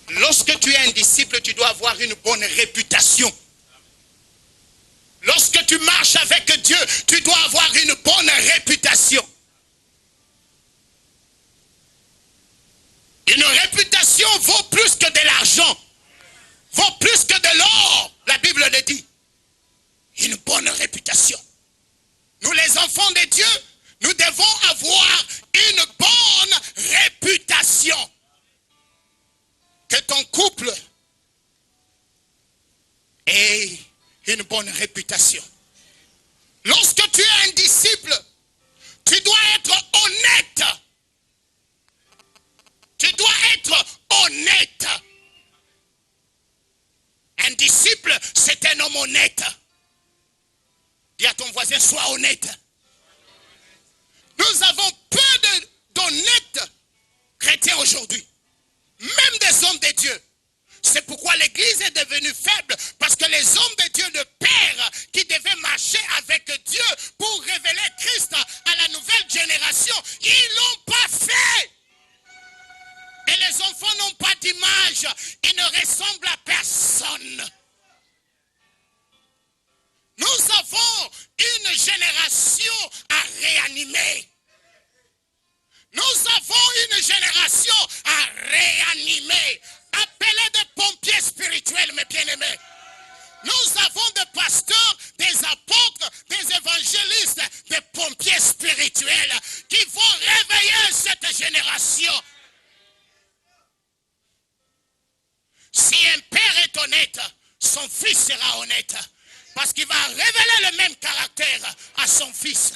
Lorsque tu es un disciple, tu dois avoir une bonne réputation. Lorsque tu marches avec Dieu, tu dois avoir une bonne réputation. Une réputation vaut plus que de l'argent, vaut plus que de l'or, la Bible le dit. Une bonne réputation. Nous les enfants de Dieu, nous devons avoir une bonne réputation. Que ton couple ait une bonne réputation. Lorsque tu es un disciple, tu dois être honnête. Tu dois être honnête. Un disciple, c'est un homme honnête. Dis à ton voisin, sois honnête. Nous avons peu d'honnêtes chrétiens aujourd'hui. Même des hommes de Dieu. C'est pourquoi l'église est devenue faible. Parce que les hommes de Dieu, le Père, qui devaient marcher avec Dieu pour révéler Christ à la nouvelle génération, ils ne l'ont pas fait. Et les enfants n'ont pas d'image. Ils ne ressemblent à personne. Nous avons une génération à réanimer. Nous avons une génération à réanimer. Appelez des pompiers spirituels, mes bien-aimés. Nous avons des pasteurs, des apôtres, des évangélistes, des pompiers spirituels qui vont réveiller cette génération. Si un père est honnête, son fils sera honnête. Parce qu'il va révéler le même caractère à son fils.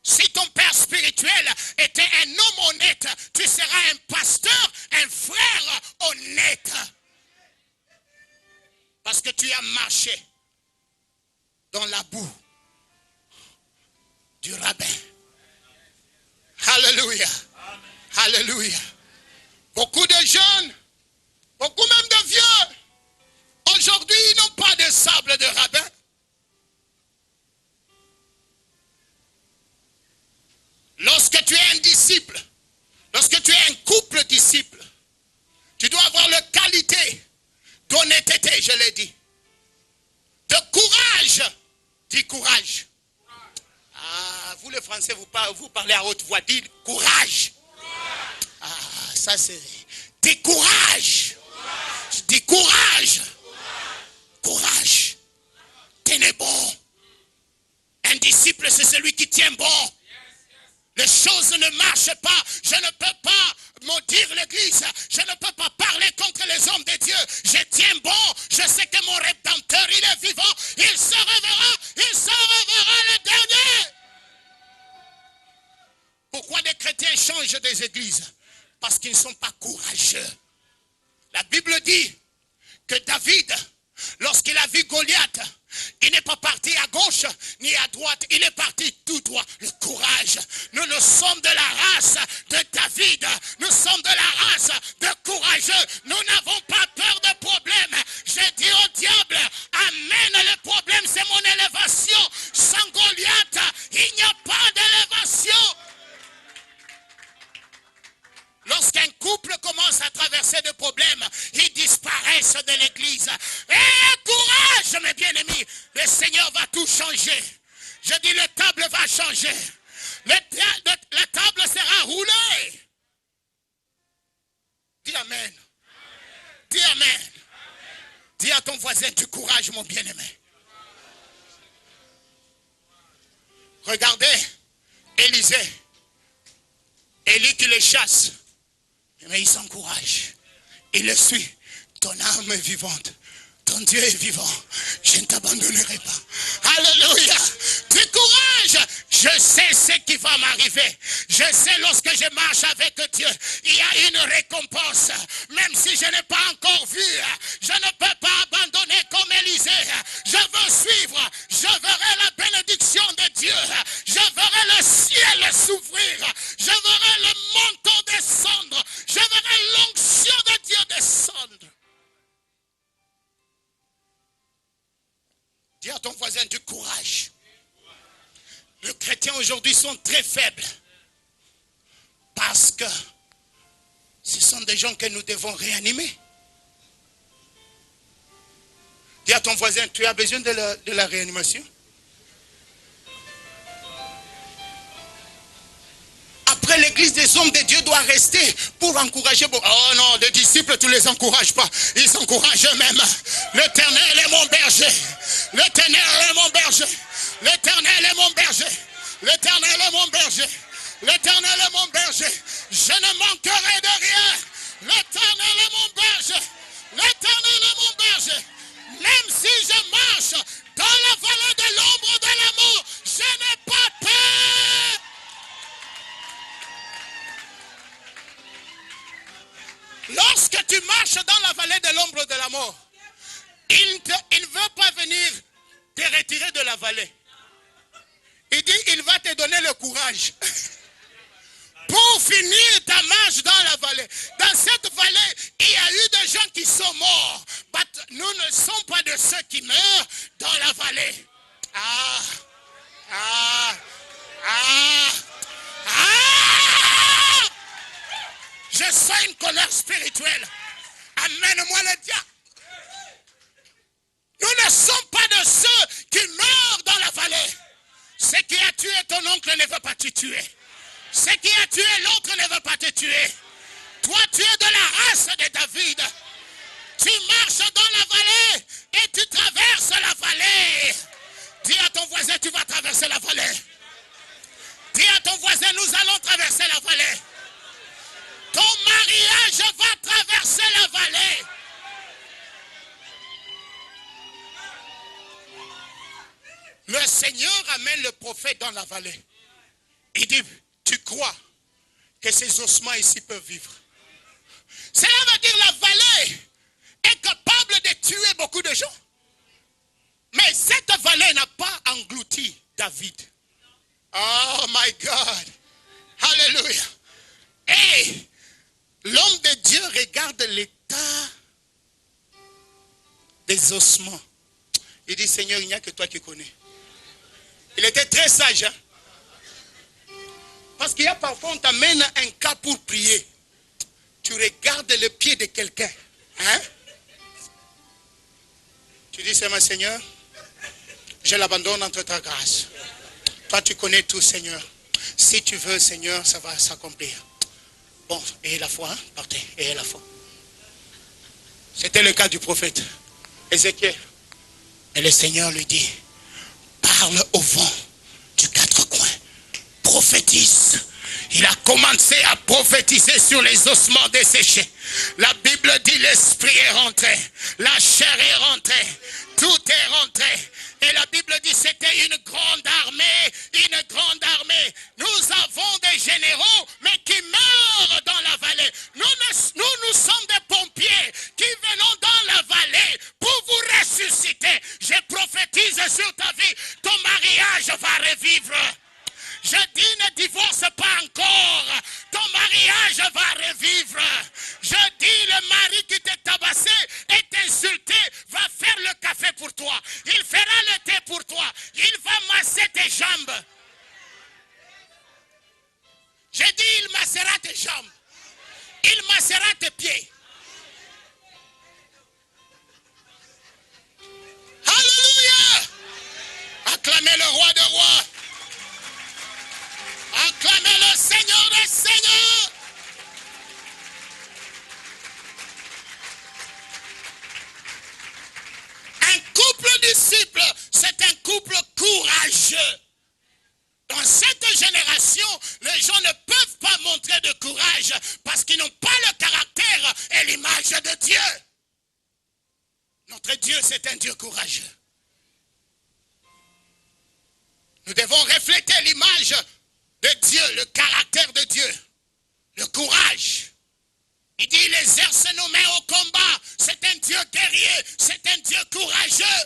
Si ton père spirituel était un homme honnête, tu seras un pasteur, un frère honnête. Parce que tu as marché dans la boue du rabbin. Alléluia. Alléluia. Beaucoup de jeunes, beaucoup même de vieux, aujourd'hui ils n'ont pas de sable de rabbin. Lorsque tu es un disciple, lorsque tu es un couple disciple, tu dois avoir la qualité d'honnêteté, je l'ai dit. De courage. Dis courage. Ah, vous les Français, vous parlez à haute voix, dites courage. Ah, ça c'est... Dis courage. Dis courage. Courage. Tenez bon. Un disciple, c'est celui qui tient bon. Les choses ne marchent pas. Je ne peux pas maudire l'église. Je ne peux pas parler contre les hommes de Dieu. Je tiens bon. Je sais que mon Rédempteur, il est vivant. Il se révélera. Il se révélera le dernier. Pourquoi des chrétiens changent des églises? Parce qu'ils ne sont pas courageux. La Bible dit que David, lorsqu'il a vu Goliath, il n'est pas parti à gauche ni à droite, il est parti tout droit. Le courage. Nous sommes de la race de David. Nous sommes de la race de courageux. Nous n'avons pas peur de problèmes. J'ai dit au diable, amen, le problème c'est mon élévation. Sans Goliath, il n'y a pas d'élévation. Lorsqu'un couple commence à traverser des problèmes, ils disparaissent de l'église. Et courage, mes bien-aimés, le Seigneur va tout changer. Je dis, la table va changer. La table sera roulée. Dis amen. Dis amen. Dis à ton voisin, du courage, mon bien-aimé. Regardez, Élisée, Élie qui les chasse. Mais il s'encourage. Il le suit. Ton âme est vivante. Ton Dieu est vivant. Je ne t'abandonnerai pas. Alléluia. Du courage. Je sais ce qui va m'arriver. Je sais lorsque je marche avec Dieu, il y a une récompense. Même si je n'ai pas encore vu, je ne peux pas abandonner comme Élisée. Je veux suivre. Je verrai la bénédiction de Dieu. Je verrai le ciel s'ouvrir. Je verrai le manteau descendre. Je verrai l'onction de Dieu descendre. Dis à ton voisin du courage. Les chrétiens aujourd'hui sont très faibles. Parce que ce sont des gens que nous devons réanimer. Dis à ton voisin, tu as besoin de la réanimation? Après l'église, des hommes de Dieu doivent rester pour encourager. Oh non, les disciples, tu ne les encourages pas. Ils s'encouragent eux-mêmes. L'Éternel est mon berger. L'Éternel est mon berger. L'Éternel est mon berger. L'Éternel est mon berger. L'Éternel est mon berger. Je ne manquerai de rien. L'Éternel est mon berger. L'Éternel est mon berger. Même si je marche dans la vallée de l'ombre de la mort, je n'ai pas peur. Lorsque tu marches dans la vallée de l'ombre de la mort, il ne veut pas venir te retirer de la vallée. Il dit, il va te donner le courage pour finir ta marche dans la vallée. Dans cette vallée, il y a eu des gens qui sont morts. Mais nous ne sommes pas de ceux qui meurent dans la vallée. Je sens une colère spirituelle. Amène-moi le diable. Nous ne sommes pas de ceux qui meurent dans la vallée. Ce qui a tué ton oncle ne veut pas te tuer. Ce qui a tué l'autre ne veut pas te tuer. Toi, tu es de la race de David. Tu marches dans la vallée et tu traverses la vallée. Dis à ton voisin, tu vas traverser la vallée. Dis à ton voisin, nous allons traverser la vallée. Ton mariage va traverser la vallée. Seigneur amène le prophète dans la vallée. Il dit, tu crois que ces ossements ici peuvent vivre? Cela veut dire la vallée est capable de tuer beaucoup de gens. Mais cette vallée n'a pas englouti David. Oh my God. Alléluia. Et l'homme de Dieu regarde l'état des ossements. Il dit, Seigneur, il n'y a que toi qui connais. Il était très sage. Hein? Parce qu'il y a parfois, on t'amène un cas pour prier. Tu regardes le pied de quelqu'un. Hein? Tu dis, c'est mon Seigneur, je l'abandonne entre ta grâce. Toi, tu connais tout, Seigneur. Si tu veux, Seigneur, ça va s'accomplir. Bon, et la foi, hein? Partez, et la foi. C'était le cas du prophète Ézéchiel. Et le Seigneur lui dit, parle au vent du quatre coins. Prophétise. Il a commencé à prophétiser sur les ossements desséchés. La Bible dit l'esprit est rentré, la chair est rentrée, tout est rentré. Et la Bible dit c'était une grande armée, une grande armée. Nous avons des généraux, mais qui meurent dans la vallée. Nous sommes des pompiers qui venons dans la vallée pour vous ressusciter. Je prophétise sur ta vie, ton mariage va revivre. Je dis ne divorce pas encore. Ton mariage va revivre. Je dis le mari qui t'est tabassé et t'insulté va faire le café pour toi. Il fera le thé pour toi. Il va masser tes jambes. Je dis il massera tes jambes. Il massera tes pieds. Alléluia. Acclamez le roi des rois. Acclamez le Seigneur des Seigneurs. Un couple disciple, c'est un couple courageux. Dans cette génération, les gens ne peuvent pas montrer de courage parce qu'ils n'ont pas le caractère et l'image de Dieu. Notre Dieu, c'est un Dieu courageux. Nous devons refléter l'image de Dieu, le caractère de Dieu, le courage. Il dit, il exerce nos mains au combat. C'est un Dieu guerrier, c'est un Dieu courageux.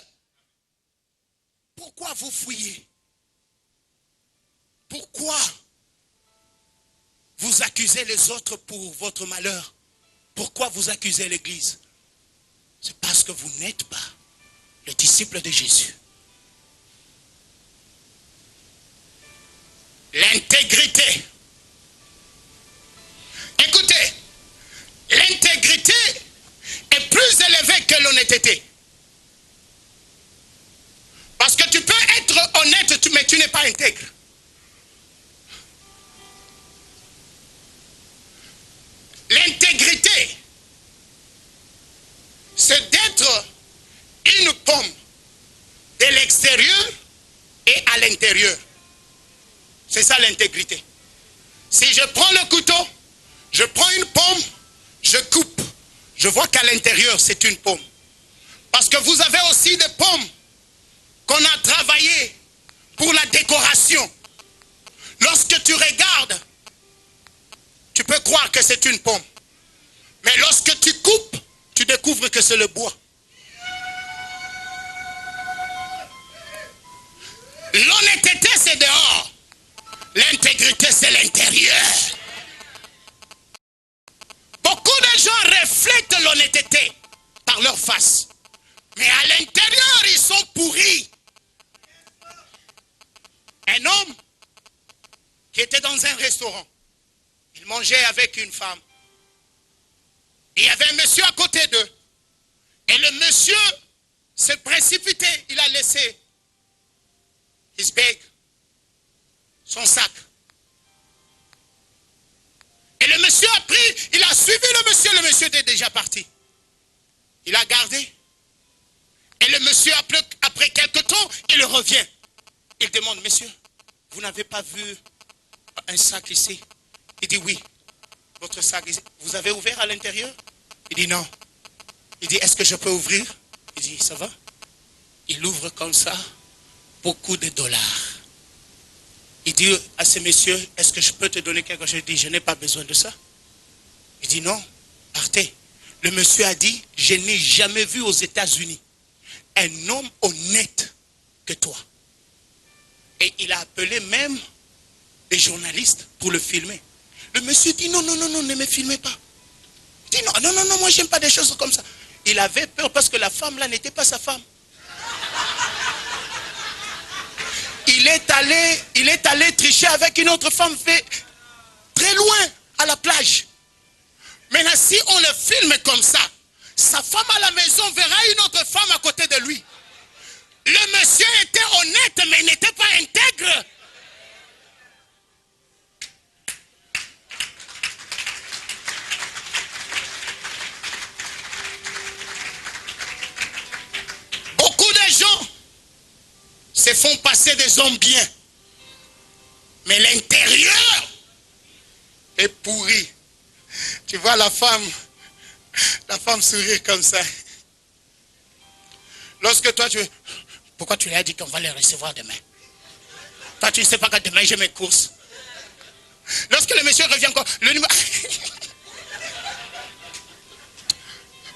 Pourquoi vous fuyez? Pourquoi vous accusez les autres pour votre malheur? Pourquoi vous accusez l'Église? C'est parce que vous n'êtes pas le disciple de Jésus. L'intégrité. Écoutez, l'intégrité est plus élevée que l'honnêteté. Parce que tu peux être honnête, mais tu n'es pas intègre. L'intégrité, c'est d'être une pomme de l'extérieur et à l'intérieur. C'est ça l'intégrité. Si je prends le couteau, je prends une pomme, je coupe. Je vois qu'à l'intérieur, c'est une pomme. Parce que vous avez aussi des pommes qu'on a travaillées pour la décoration. Lorsque tu regardes, tu peux croire que c'est une pomme. Mais lorsque tu coupes, tu découvres que c'est le bois. L'honnêteté, c'est dehors. L'intégrité, c'est l'intérieur. Beaucoup de gens reflètent l'honnêteté par leur face. Mais à l'intérieur, ils sont pourris. Un homme qui était dans un restaurant. Il mangeait avec une femme. Il y avait un monsieur à côté d'eux. Et le monsieur s'est précipité. Il a laissé his bag, son sac. Et le monsieur a pris, il a suivi le monsieur était déjà parti. Il a gardé. Et le monsieur, après quelques temps, il revient. Il demande, monsieur, vous n'avez pas vu un sac ici? Il dit, oui, votre sac ici. Vous avez ouvert à l'intérieur? Il dit, non. Il dit, est-ce que je peux ouvrir? Il dit, ça va? Il ouvre comme ça. beaucoup de dollars. Il dit à ce monsieur, est-ce que je peux te donner quelque chose? Je dis, je n'ai pas besoin de ça. Il dit, non, partez. Le monsieur a dit, je n'ai jamais vu aux États-Unis un homme honnête que toi. Et il a appelé même les journalistes pour le filmer. Le monsieur dit, non, non, non, non, ne me filmez pas. Il dit, non, non, non, non, moi j'aime pas des choses comme ça. Il avait peur parce que la femme là n'était pas sa femme. Il est allé tricher avec une autre femme fait très loin à la plage. Maintenant, si on le filme comme ça, sa femme à la maison verra une autre femme à côté de lui. Le monsieur était honnête, mais il n'était pas intègre. Beaucoup de gens se font passer des hommes bien, mais l'intérieur est pourri. Tu vois la femme sourire comme ça. Lorsque toi tu... Pourquoi tu lui as dit qu'on va les recevoir demain? Toi tu ne sais pas que demain j'ai mes courses. Lorsque le monsieur revient encore, le numéro...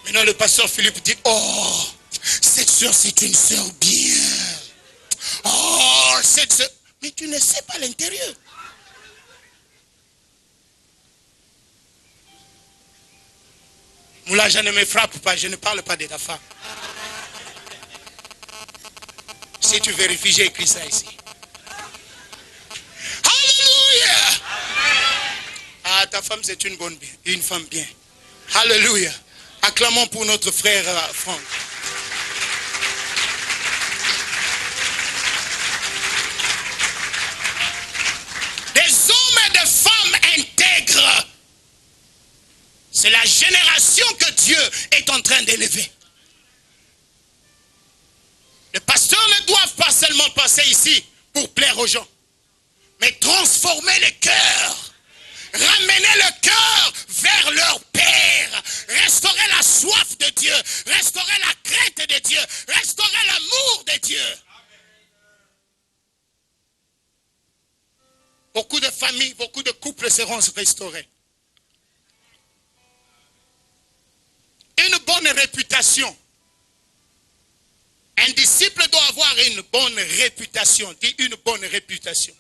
Maintenant le pasteur Philippe dit, oh, cette soeur c'est une soeur bien. Oh, cette soeur... Mais tu ne sais pas l'intérieur. Moula, je ne me frappe pas, je ne parle pas de ta femme. Si tu vérifies, j'ai écrit ça ici. Alléluia! Ah, ta femme, c'est une femme bien. Alléluia! Acclamons pour notre frère Franck. Des hommes et des femmes intègres. C'est la génération que Dieu est en train d'élever. Les pasteurs ne doivent pas seulement passer ici pour plaire aux gens, mais transformer les cœurs, ramener le cœur vers leur Père, restaurer la soif de Dieu, restaurer la crainte de Dieu, restaurer l'amour de Dieu. Beaucoup de familles, beaucoup de couples seront restaurés. Une bonne réputation. Un disciple doit avoir une bonne réputation. Dis une bonne réputation.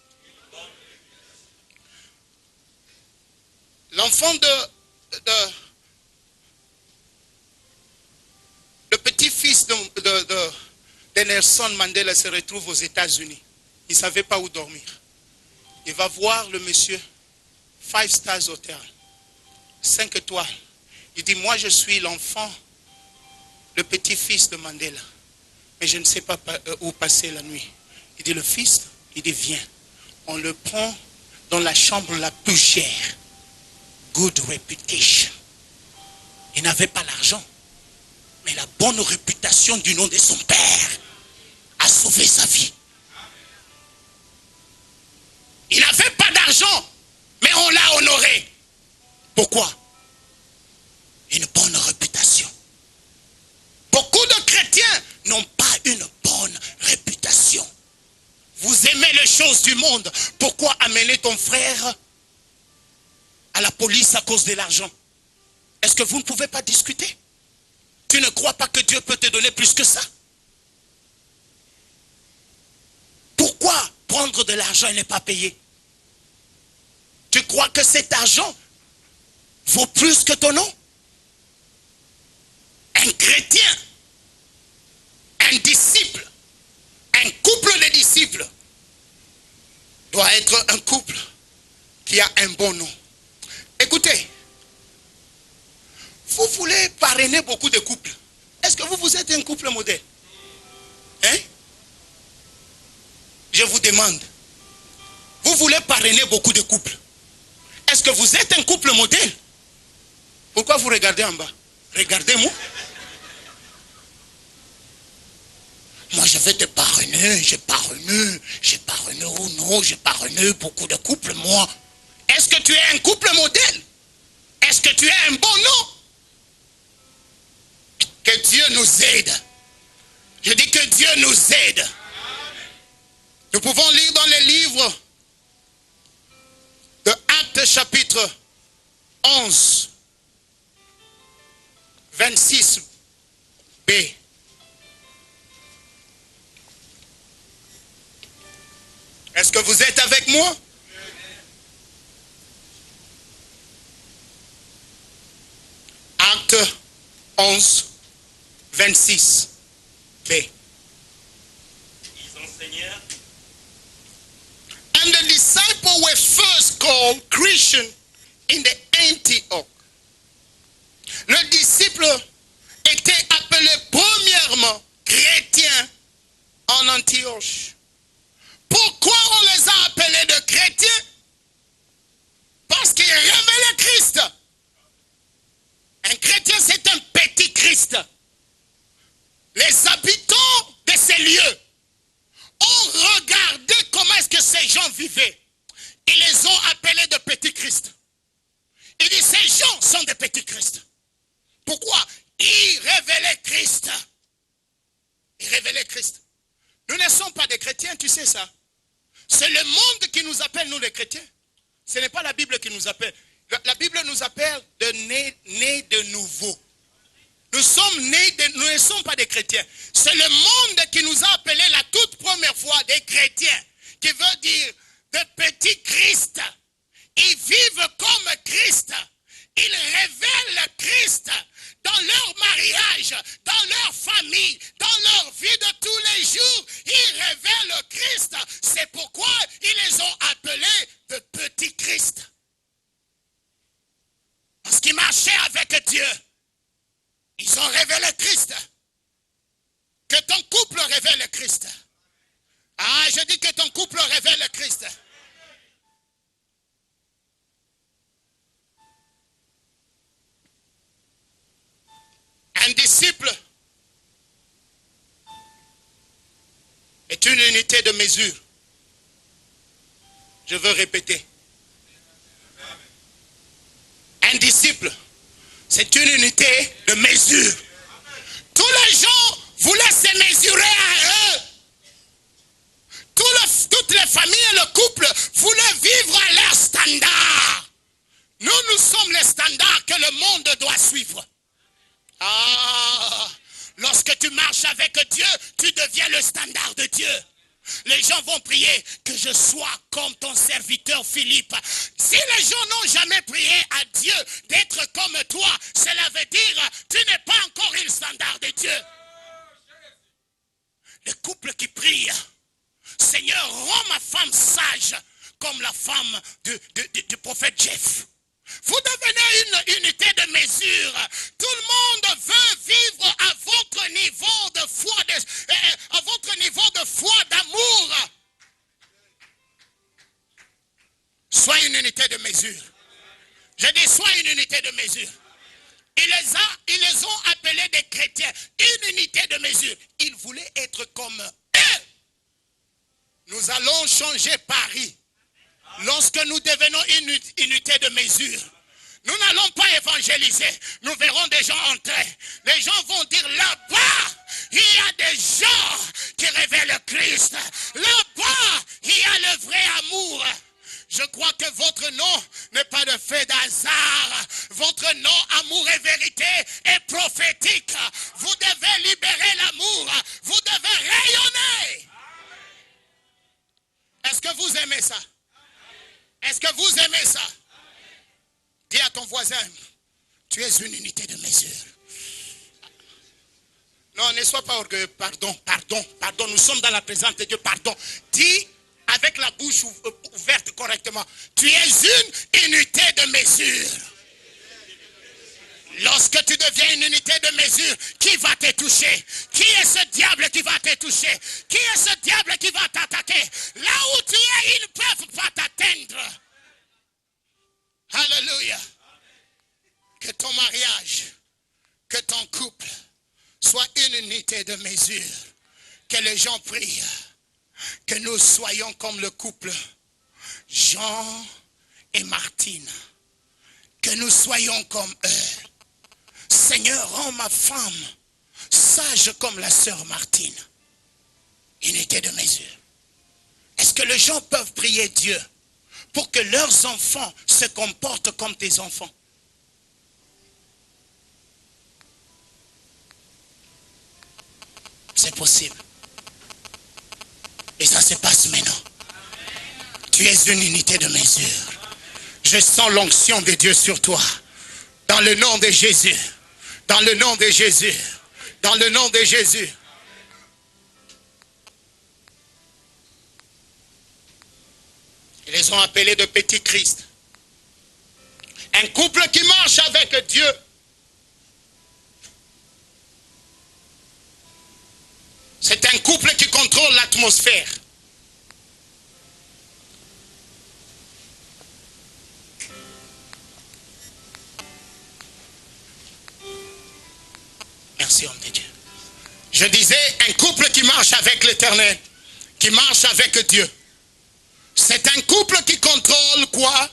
L'enfant le petit-fils de Nelson Mandela se retrouve aux États-Unis. Il ne savait pas où dormir. Il va voir le monsieur, 5 stars hotel, 5 étoiles. Il dit, moi je suis l'enfant, le petit-fils de Mandela. Mais je ne sais pas où passer la nuit. Il dit, le fils, il dit, viens. On le prend dans la chambre la plus chère. Good reputation. Il n'avait pas l'argent. Mais la bonne réputation du nom de son père a sauvé sa vie. Il n'avait pas d'argent, mais on l'a honoré. Pourquoi? Une bonne réputation. Beaucoup de chrétiens n'ont pas une bonne réputation. Vous aimez les choses du monde. Pourquoi amener ton frère à la police à cause de l'argent? Est-ce que vous ne pouvez pas discuter? Tu ne crois pas que Dieu peut te donner plus que ça? Pourquoi prendre de l'argent et ne pas payer? Tu crois que cet argent vaut plus que ton nom? Un chrétien, un disciple, un couple de disciples doit être un couple qui a un bon nom. Écoutez, vous voulez parrainer beaucoup de couples. Est-ce que vous êtes un couple modèle? Hein? Je vous demande. Vous voulez parrainer beaucoup de couples. Est-ce que vous êtes un couple modèle? Pourquoi vous regardez en bas? Regardez-moi. Moi, je vais te parrainer, j'ai parrainé, oh non, j'ai parrainé beaucoup de couples, moi. Est-ce que tu es un couple modèle? Est-ce que tu es un bon nom? Que Dieu nous aide. Je dis que Dieu nous aide. Nous pouvons lire dans les livres de Actes chapitre 11, 26b. Est-ce que vous êtes avec moi? Acte 11, 26b. Ils enseignèrent. And the disciples were first called Christian in the Antioch. Le disciple était appelé premièrement chrétien en Antioche. Pourquoi on les a appelés de chrétiens? Parce qu'ils révélaient Christ. Un chrétien, c'est un petit Christ. Les habitants de ces lieux ont regardé comment est-ce que ces gens vivaient. Ils les ont appelés de petits Christ. Il dit, ces gens sont des petits Christ. Pourquoi? Ils révélaient Christ. Ils révélaient Christ. Nous ne sommes pas des chrétiens, tu sais ça. C'est le monde qui nous appelle, nous les chrétiens. Ce n'est pas la Bible qui nous appelle. La Bible nous appelle de nés de nouveau. Nous ne sommes pas des chrétiens. C'est le monde qui nous a appelés la toute première fois des chrétiens. Qui veut dire de petits Christ. Ils vivent comme Christ. Ils révèlent Christ dans leur mariage, dans leur famille, dans leur vie de tous les jours. Ils révèlent Christ. C'est pourquoi ils les ont appelés de petits Christ. Parce qu'ils marchaient avec Dieu. Ils ont révélé Christ. Que ton couple révèle Christ. Ah, je dis que ton couple révèle Christ. Un disciple est une unité de mesure. Je veux répéter. Un disciple, c'est une unité de mesure. Tous les gens voulaient se mesurer à eux. Toutes les familles et le couple voulaient vivre à leur standard. Nous sommes les standards que le monde doit suivre. Ah, lorsque tu marches avec Dieu, tu deviens le standard de Dieu. Les gens vont prier que je sois comme ton serviteur Philippe. Si les gens n'ont jamais prié à Dieu d'être comme toi, cela veut dire tu n'es pas encore un standard de Dieu. Le couple qui prie, Seigneur, rends ma femme sage comme la femme du prophète Jeff. Vous devenez une unité de mesure. Tout le monde veut vivre à votre niveau de foi, à votre niveau de foi, d'amour. Sois une unité de mesure. Je dis, sois une unité de mesure. Ils les ont appelés des chrétiens. Une unité de mesure. Ils voulaient être comme eux. Nous allons changer Paris. Lorsque nous devenons une unité de mesure, nous n'allons pas évangéliser. Nous verrons des gens entrer. Les gens vont dire, là-bas, il y a des gens qui révèlent Christ. Là-bas, il y a le vrai amour. Je crois que votre nom n'est pas de fait d'hasard. Votre nom, amour et vérité, est prophétique. Vous devez libérer l'amour. Vous devez rayonner. Est-ce que vous aimez ça? Est-ce que vous aimez ça? Dis à ton voisin, tu es une unité de mesure. Non, ne sois pas orgueilleux. Pardon. Nous sommes dans la présence de Dieu. Pardon. Dis avec la bouche ouverte correctement. Tu es une unité de mesure. Lorsque tu deviens une unité de mesure, qui va te toucher? Qui est ce diable qui va te toucher? Qui est ce diable qui va t'attaquer? Là où tu es, ils ne peuvent pas t'atteindre. Alléluia. Que ton mariage, que ton couple soit une unité de mesure. Que les gens prient. Que nous soyons comme le couple Jean et Martine. Que nous soyons comme eux. Seigneur, rends ma femme sage comme la sœur Martine. Unité de mesure. Est-ce que les gens peuvent prier Dieu pour que leurs enfants se comportent comme tes enfants? C'est possible. Et ça se passe maintenant. Tu es une unité de mesure. Je sens l'onction de Dieu sur toi. Dans le nom de Jésus. Dans le nom de Jésus. Dans le nom de Jésus. Ils les ont appelés de petits Christ. Un couple qui marche avec Dieu. C'est un couple qui contrôle l'atmosphère. Merci, homme de Dieu. Je disais, un couple qui marche avec l'Éternel, qui marche avec Dieu. C'est un couple qui contrôle quoi?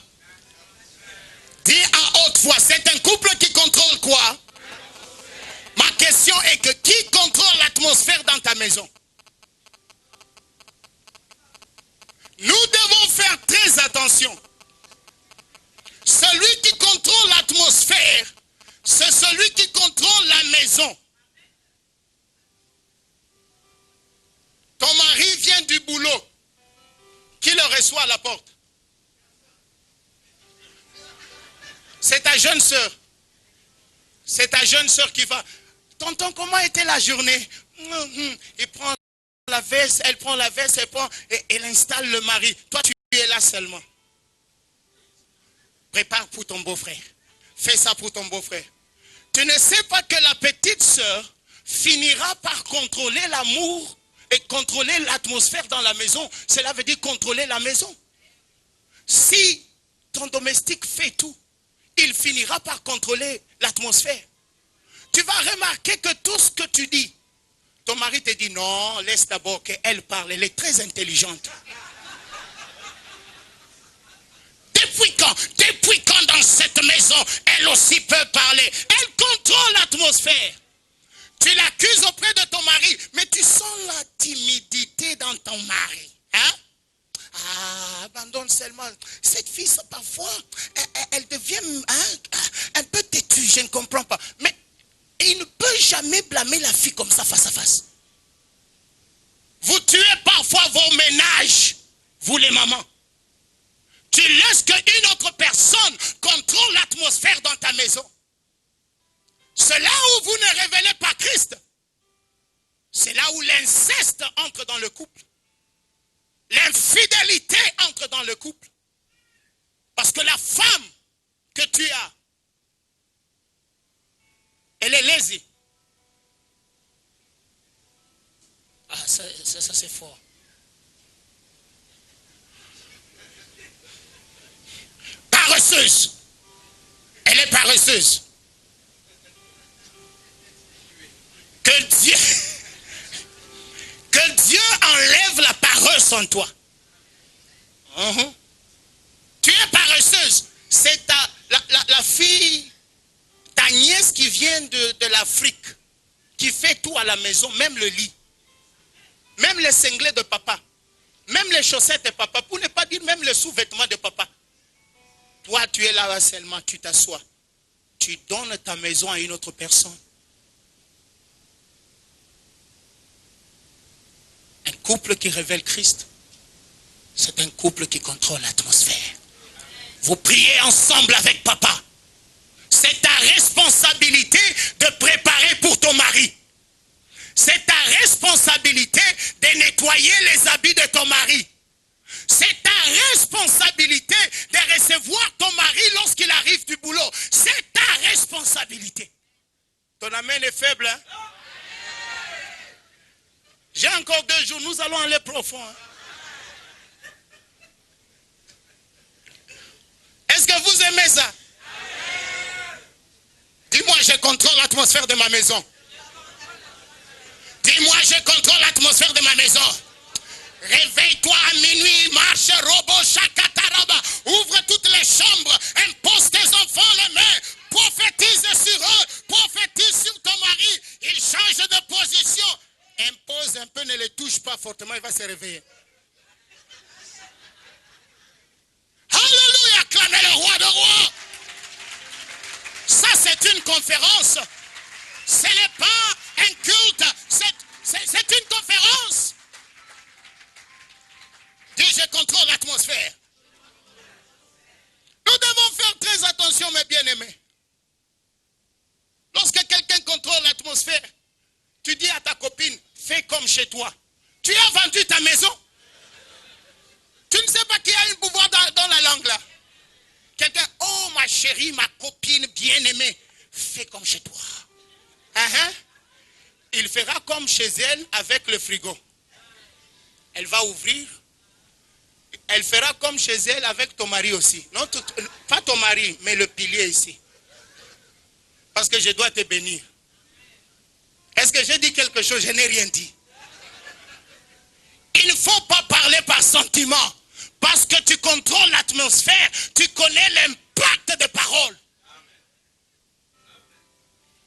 Dis à haute voix, c'est un couple qui contrôle quoi? Ma question est que qui contrôle l'atmosphère dans ta maison? Nous devons faire très attention. Celui qui contrôle l'atmosphère, c'est celui qui contrôle la maison. Ton mari vient du boulot. Qui le reçoit à la porte? C'est ta jeune sœur. C'est ta jeune sœur qui va. Tonton, comment était la journée? Il prend la veste, elle prend la veste, elle prend et elle installe le mari. Toi, tu es là seulement. Prépare pour ton beau-frère. Fais ça pour ton beau-frère. Tu ne sais pas que la petite sœur finira par contrôler l'amour et contrôler l'atmosphère dans la maison. Cela veut dire contrôler la maison. Si ton domestique fait tout, il finira par contrôler l'atmosphère. Tu vas remarquer que tout ce que tu dis, ton mari te dit non, laisse d'abord qu'elle parle, elle est très intelligente. Depuis quand dans cette maison, elle aussi peut parler? Elle contrôle l'atmosphère. Tu l'accuses auprès de ton mari, mais tu sens la timidité dans ton mari. Hein? Ah, abandonne seulement. Cette fille, parfois, elle devient un peu têtue, je ne comprends pas. Mais il ne peut jamais blâmer la fille comme ça, face à face. Vous tuez parfois vos ménages, vous les mamans. Tu laisses qu'une autre personne contrôle l'atmosphère dans ta maison. C'est là où vous ne révélez pas Christ. C'est là où l'inceste entre dans le couple. L'infidélité entre dans le couple. Parce que la femme que tu as, elle est lazy. Ah, ça c'est fort. Paresseuse. Elle est paresseuse. Que Dieu enlève la paresse en toi. Tu es paresseuse. C'est la fille, ta nièce qui vient de l'Afrique, qui fait tout à la maison, même le lit, même les cinglés de papa, même les chaussettes de papa, pour ne pas dire même les sous-vêtements de papa. Toi, tu es là seulement, tu t'assois. Tu donnes ta maison à une autre personne. Un couple qui révèle Christ, c'est un couple qui contrôle l'atmosphère. Vous priez ensemble avec papa. C'est ta responsabilité de préparer pour ton mari. C'est ta responsabilité de nettoyer les habits de ton mari. C'est ta responsabilité de recevoir ton mari lorsqu'il arrive du boulot. C'est ta responsabilité. Ton amen est faible, hein? J'ai encore 2 jours, nous allons aller profond. Hein? Est-ce que vous aimez ça? Dis-moi, je contrôle l'atmosphère de ma maison. Dis-moi, je contrôle l'atmosphère de ma maison. Réveille-toi à minuit, marche, robot, chakataraba. Ouvre toutes les chambres, impose tes enfants les mains, prophétise sur eux, prophétise sur ton mari. Il change de position. Impose un peu, ne les touche pas fortement, il va se réveiller. Acclamez le roi de rois. Ça, c'est une conférence. Ce n'est pas un culte. C'est une conférence. Dis, je contrôle l'atmosphère. Nous devons faire très attention, mes bien-aimés. Lorsque quelqu'un contrôle l'atmosphère, tu dis à ta copine, fais comme chez toi. Tu as vendu ta maison. Tu ne sais pas qui a un pouvoir dans la langue là. Quelqu'un, oh ma chérie, ma copine bien-aimée, fais comme chez toi. Il fera comme chez elle avec le frigo. Elle va ouvrir. Elle fera comme chez elle avec ton mari aussi. Non, pas ton mari, mais le pilier ici. Parce que je dois te bénir. Est-ce que j'ai dit quelque chose? Je n'ai rien dit. Il ne faut pas parler par sentiment. Parce que tu contrôles l'atmosphère. Tu connais l'impact des paroles.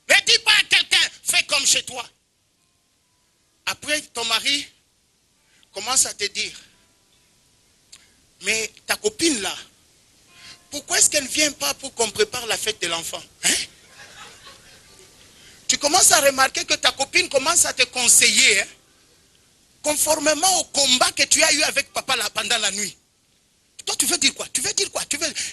Ne dis pas à quelqu'un, fais comme chez toi. Après, ton mari commence à te dire, mais ta copine là, pourquoi est-ce qu'elle ne vient pas pour qu'on prépare la fête de l'enfant? Tu commences à remarquer que ta copine commence à te conseiller, conformément au combat que tu as eu avec papa là, pendant la nuit. Toi, tu veux dire quoi?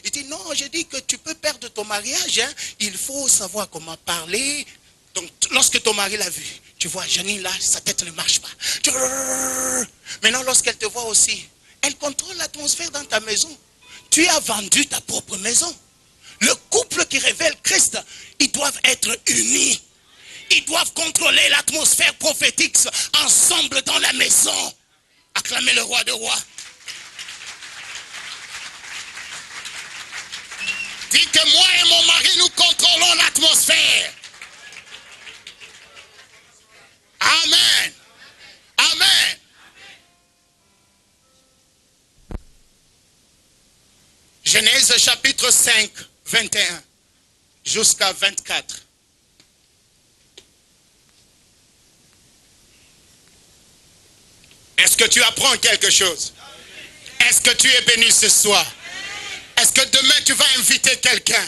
Il dit, non, j'ai dit que tu peux perdre ton mariage. Il faut savoir comment parler. Donc, lorsque ton mari l'a vu, tu vois, Janine là, sa tête ne marche pas. Maintenant, lorsqu'elle te voit aussi, elle contrôle l'atmosphère dans ta maison. Tu as vendu ta propre maison. Le couple qui révèle Christ, ils doivent être unis. Ils doivent contrôler l'atmosphère prophétique ensemble dans la maison. Acclamez le roi de rois. Dis que moi et mon mari, nous contrôlons l'atmosphère. Amen. Amen. Genèse chapitre 5, 21 jusqu'à 24. Est-ce que tu apprends quelque chose? Est-ce que tu es béni ce soir? Est-ce que demain tu vas inviter quelqu'un?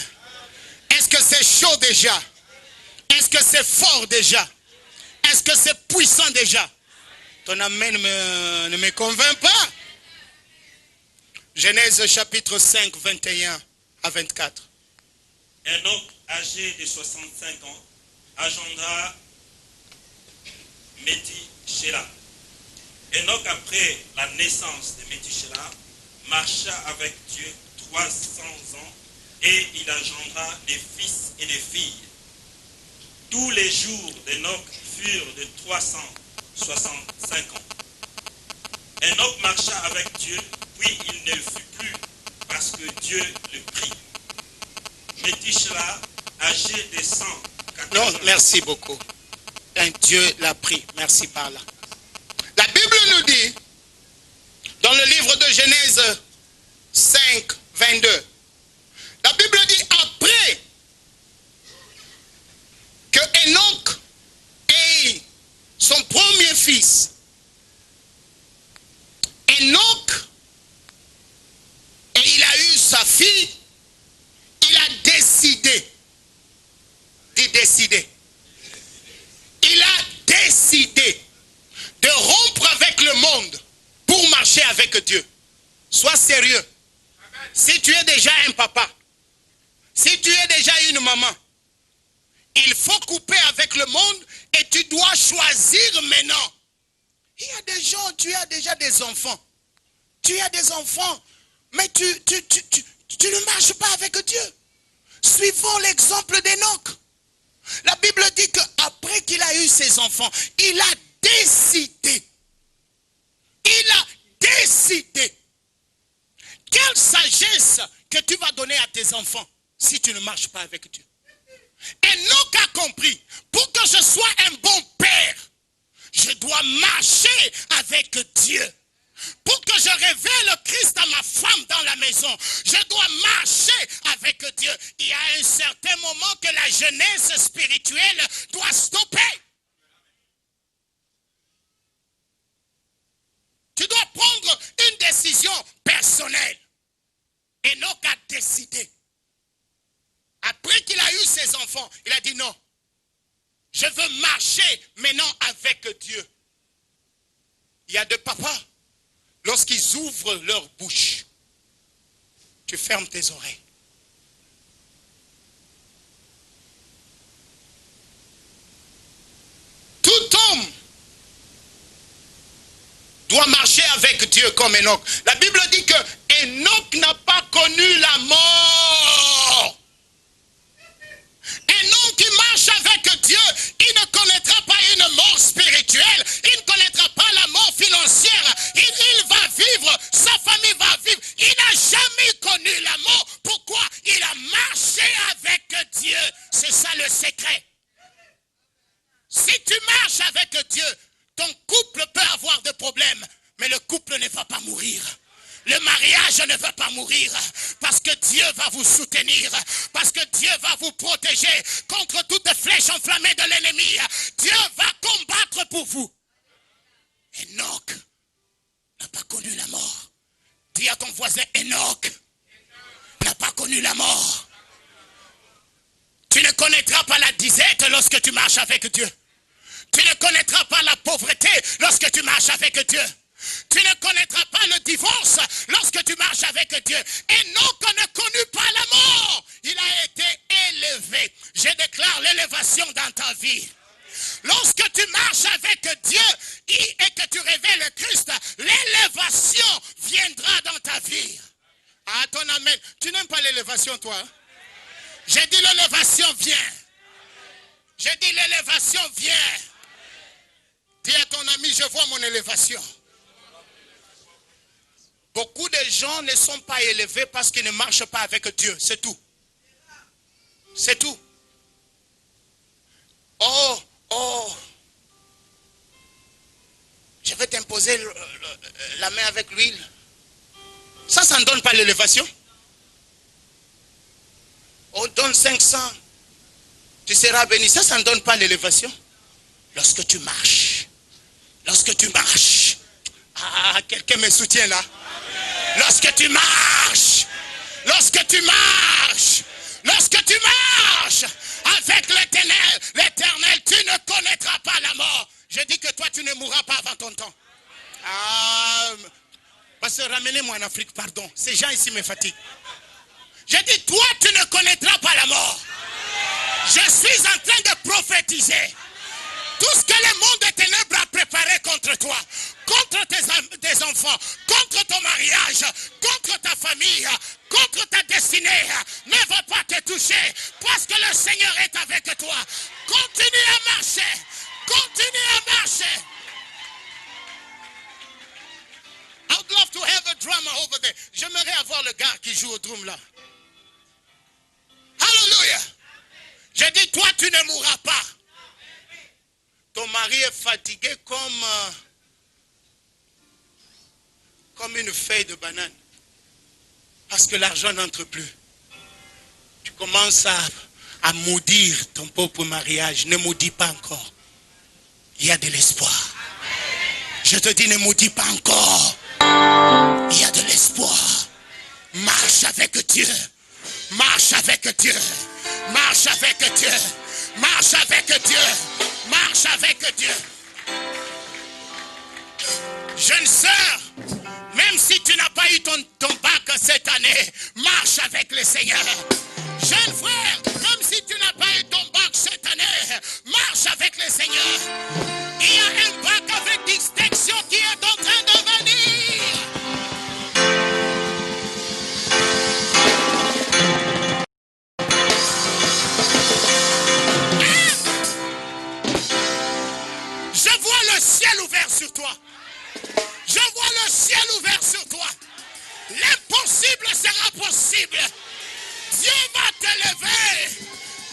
Est-ce que c'est chaud déjà? Est-ce que c'est fort déjà? Est-ce que c'est puissant déjà? Ton amen ne me convainc pas. Genèse chapitre 5, 21 à 24. Enoch, âgé de 65 ans, engendra Méthushélah. Enoch, après la naissance de Méthushélah, marcha avec Dieu 300 ans et il engendra des fils et des filles. Tous les jours d'Enoch furent de 365 ans. Enoch marcha avec Dieu, puis il ne fut plus parce que Dieu le prit. Méthushélah, âgé de 114 ans. Non, merci beaucoup. Dieu l'a pris. Merci par là. La Bible nous dit, dans le livre de Genèse 5, 22, la Bible dit, après que Enoch ait son premier fils, Enoch, et il a eu sa fille, il a décidé, il a décidé de rompre avec le monde pour marcher avec Dieu. Sois sérieux. Si tu es déjà un papa, si tu es déjà une maman, il faut couper avec le monde et tu dois choisir maintenant. Il y a des gens, tu as déjà des enfants. Tu as des enfants, mais tu ne marches pas avec Dieu. Suivons l'exemple d'Enoch. La Bible dit qu'après qu'il a eu ses enfants, il a décidé. Il a décidé. Quelle sagesse que tu vas donner à tes enfants si tu ne marches pas avec Dieu. Enoch a compris, pour que je sois un bon père, je dois marcher avec Dieu. Pour que je révèle Christ à ma femme dans la maison, je dois marcher avec Dieu. Il y a un certain moment que la jeunesse spirituelle doit stopper. Tu dois prendre une décision personnelle. Enoch a décidé. Je veux marcher maintenant avec Dieu. Il y a des papas, lorsqu'ils ouvrent leur bouche, tu fermes tes oreilles. Tout homme doit marcher avec Dieu comme Enoch. La Bible dit que Enoch n'a pas connu la mort. Un homme qui marche avec Dieu, il ne connaîtra pas une mort spirituelle, il ne connaîtra pas la mort financière, il va vivre, sa famille va vivre. Il n'a jamais connu la mort. Pourquoi? Il a marché avec Dieu. C'est ça le secret. Si tu marches avec Dieu, ton couple peut avoir des problèmes, mais le couple ne va pas mourir. Le mariage ne va pas mourir parce que Dieu va vous soutenir, parce que Dieu va vous protéger contre toutes les flèches enflammées de l'ennemi. Dieu va combattre pour vous. Enoch n'a pas connu la mort. Dis à ton voisin, Enoch n'a pas connu la mort. Tu ne connaîtras pas la disette lorsque tu marches avec Dieu. Tu ne connaîtras pas la pauvreté lorsque tu marches avec Dieu. Tu ne connaîtras pas le divorce lorsque tu marches avec Dieu. Enoch ne connut pas la mort. Il a été élevé. Je déclare l'élévation dans ta vie. Lorsque tu marches avec Dieu et que tu révèles le Christ, l'élévation viendra dans ta vie. Ah, ton amen. Tu n'aimes pas l'élévation, toi? J'ai dit l'élévation vient. J'ai dit l'élévation vient. Dis à ton ami, je vois mon élévation. Beaucoup de gens ne sont pas élevés parce qu'ils ne marchent pas avec Dieu. C'est tout. C'est tout. Oh. Je vais t'imposer la main avec l'huile. Ça ne donne pas l'élévation. Oh, donne 500. Tu seras béni. Ça ne donne pas l'élévation. Lorsque tu marches. Lorsque tu marches. Ah, quelqu'un me soutient là. Lorsque tu marches avec l'Éternel, tu ne connaîtras pas la mort. Je dis que toi, tu ne mourras pas avant ton temps. Parce que ramenez-moi en Afrique, pardon. Ces gens ici me fatiguent. Je dis, toi, tu ne connaîtras pas la mort. Je suis en train de prophétiser. Tout ce que le monde des ténèbres a préparé contre toi, contre tes enfants, contre ton mariage, contre ta famille, contre ta destinée, ne va pas te toucher parce que le Seigneur est avec toi. Continue à marcher. Continue à marcher. I would love to have a drummer over there. J'aimerais avoir le gars qui joue au drum là. Hallelujah. Je dis, toi, tu ne mourras pas. Ton mari est fatigué comme une feuille de banane. Parce que l'argent n'entre plus. Tu commences à maudire ton propre mariage. Ne maudis pas encore. Il y a de l'espoir. Je te dis, ne maudis pas encore. Il y a de l'espoir. Marche avec Dieu. Marche avec Dieu. Marche avec Dieu. Marche avec Dieu. Marche avec Dieu. Jeune sœur, même si tu n'as pas eu ton bac cette année, marche avec le Seigneur. Jeune frère, même si tu n'as pas eu ton bac cette année, marche avec le Seigneur. Il y a un bac avec distinction qui est en train de venir. Je vois le ciel ouvert sur toi. Je vois le ciel ouvert sur toi. L'impossible sera possible. Dieu va te lever.